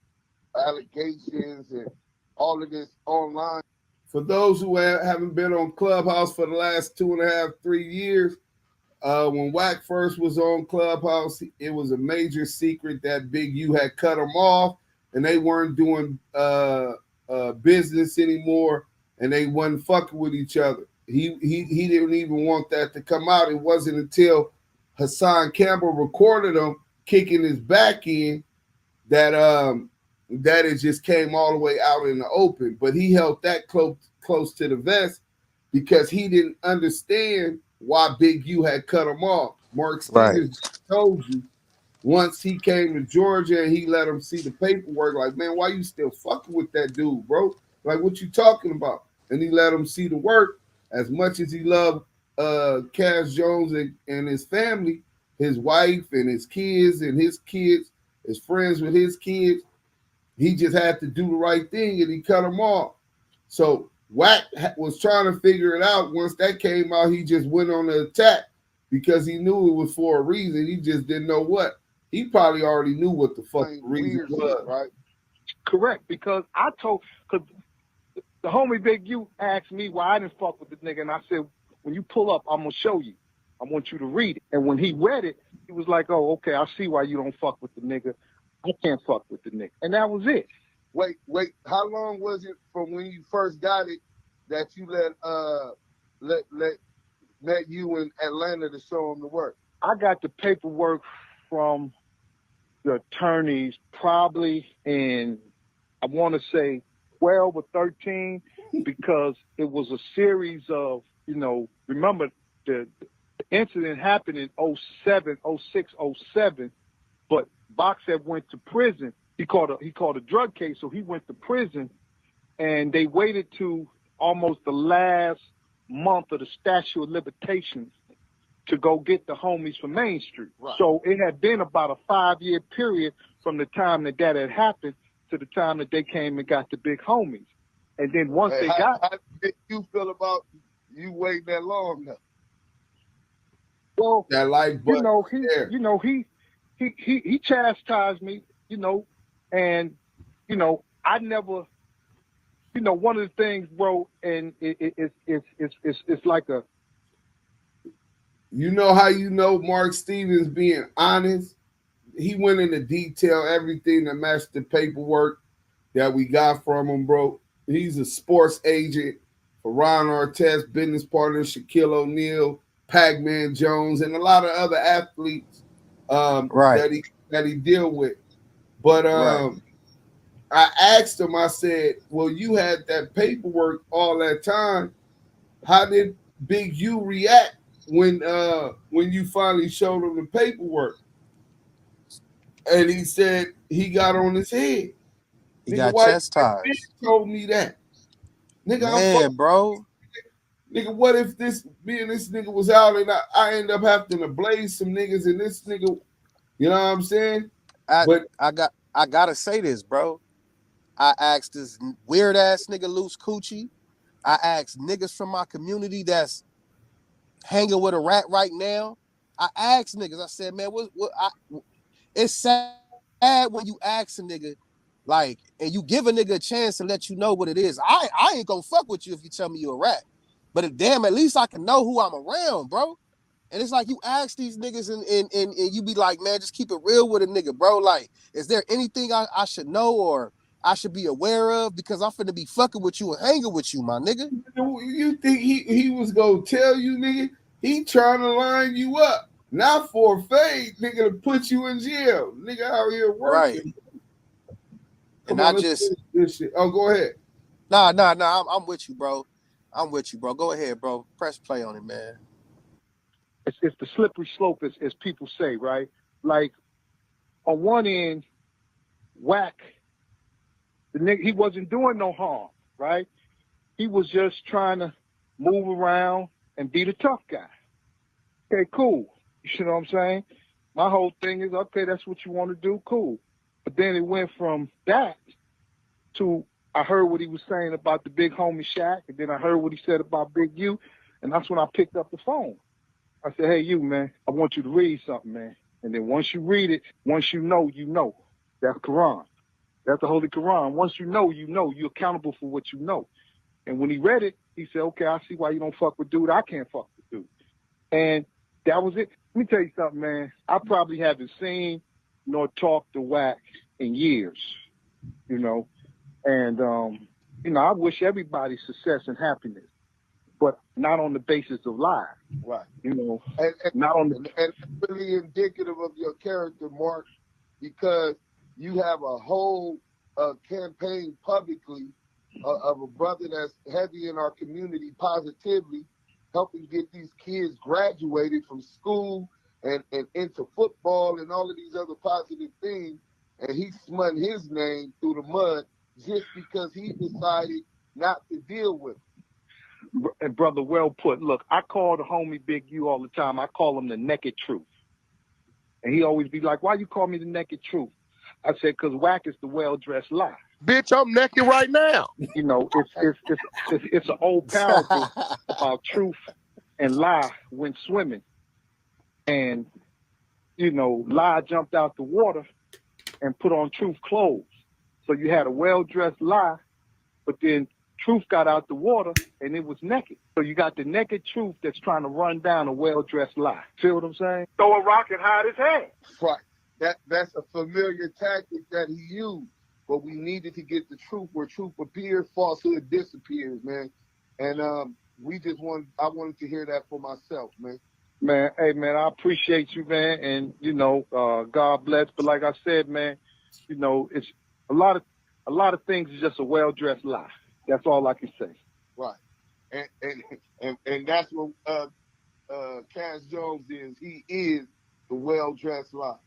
allegations and all of this online. For those who haven't been on Clubhouse for the last 2.5, 3 years, when Wack first was on Clubhouse, it was a major secret that Big U had cut him off, and they weren't doing business anymore, and they wasn't fucking with each other. He didn't even want that to come out. It wasn't until Hassan Campbell recorded him kicking his back in that it just came all the way out in the open. But he held that close to the vest because he didn't understand why Big U had cut him off. Mark Stevens told you once he came to Georgia and he let him see the paperwork, like, man, why you still fucking with that dude, bro? Like, what you talking about? And he let him see the work. As much as he loved Cash Jones and his family, his wife and his kids, his friends with his kids, he just had to do the right thing and he cut them off. So Wack was trying to figure it out. Once that came out, he just went on the attack because he knew it was for a reason. He just didn't know what. He probably already knew what the fuck the reason was. Right? Correct, because because the homie Big U asked me why I didn't fuck with the nigga, and I said, when you pull up, I'm gonna show you. I want you to read it. And when he read it, he was like, oh, okay, I see why you don't fuck with the nigga. I can't fuck with the nigga. And that was it. Wait, how long was it from when you first got it that you let you in Atlanta to show him the work? I got the paperwork from the attorneys probably in, I want to say 12 or 13, because it was a series of, remember the incident happened in 07, 06, 07, but Box had went to prison. He called a drug case, so he went to prison, and they waited to almost the last month of the statute of limitations to go get the homies from Main Street. Right. So it had been about a 5-year period from the time that had happened to the time that they came and got the big homies. And then once how did you feel about you waiting that long now? Well, that life, he chastised me, and I never, one of the things, bro, and it's like a. How Mark Stevens being honest? He went into detail everything that matched the paperwork that we got from him, bro. He's a sports agent for Ron Artest, business partner Shaquille O'Neal, Pac-Man Jones, and a lot of other athletes that he deal with. But I asked him, I said, well, you had that paperwork all that time. How did Big U react when you finally showed him the paperwork, and he said he got on his head. He Nigga, got why chastised. you told me that? Nigga, Man, bro. Nigga, what if me and this nigga was out and I end up having to blaze some niggas and this nigga, you know what I'm saying? I gotta say this, bro. I asked this weird ass nigga Loose Coochie. I asked niggas from my community that's hanging with a rat right now. I asked niggas. I said, man, it's sad when you ask a nigga, like, and you give a nigga a chance to let you know what it is. I ain't gonna fuck with you if you tell me you a rat. But at least I can know who I'm around, bro. And it's like you ask these niggas and you be like, man, just keep it real with a nigga, bro. Like, is there anything I should know or I should be aware of? Because I'm finna be fucking with you and hanging with you, my nigga. You think he was gonna tell you, nigga? He trying to line you up, not for a fade, nigga, to put you in jail. Nigga out here working. Right. Come And on, I let's just finish this shit. Oh, go ahead. Nah, I'm with you, bro. I'm with you, bro. Go ahead, bro. Press play on it, man. It's the slippery slope, as people say, right? Like, on one end, Wack, the nigga, he wasn't doing no harm, right? He was just trying to move around and be the tough guy. Okay, cool. You know what I'm saying? My whole thing is, okay, that's what you want to do, cool. But then it went from that to, I heard what he was saying about the big homie Shaq, and then I heard what he said about Big U, and that's when I picked up the phone. I said, hey, you, man, I want you to read something, man. And then once you read it, once you know, you know. That's Quran. That's the Holy Quran. Once you know, you know. You're accountable for what you know. And when he read it, he said, okay, I see why you don't fuck with dude. I can't fuck with dude. And that was it. Let me tell you something, man. I probably haven't seen nor talked to Wack in years, you know. And, you know, I wish everybody success and happiness, but not on the basis of lies. Right. You know, and not on the... and really indicative of your character, Mark, because you have a whole campaign publicly of a brother that's heavy in our community positively, helping get these kids graduated from school and into football and all of these other positive things. And he smut his name through the mud just because he decided not to deal with it. And brother, well put. Look, I call the homie Big U all the time. I call him the naked truth. And he always be like, why you call me the naked truth? I said, because Wack is the well-dressed lie. Bitch, I'm naked right now. You know, it's an old parable about truth and lie went swimming. And, you know, lie jumped out the water and put on truth clothes. So you had a well-dressed lie, but then truth got out the water and it was naked. So you got the naked truth that's trying to run down a well-dressed lie. Feel what I'm saying? Throw a rock and hide his head. Right. That's a familiar tactic that he used. But we needed to get the truth where truth appears, falsehood disappears, man. And I wanted to hear that for myself, man. Man, hey man, I appreciate you, man, and you know, God bless. But like I said, man, you know, it's a lot of things is just a well-dressed lie. That's all I can say. Right. And that's what Cass Jones is. He is the well-dressed lie.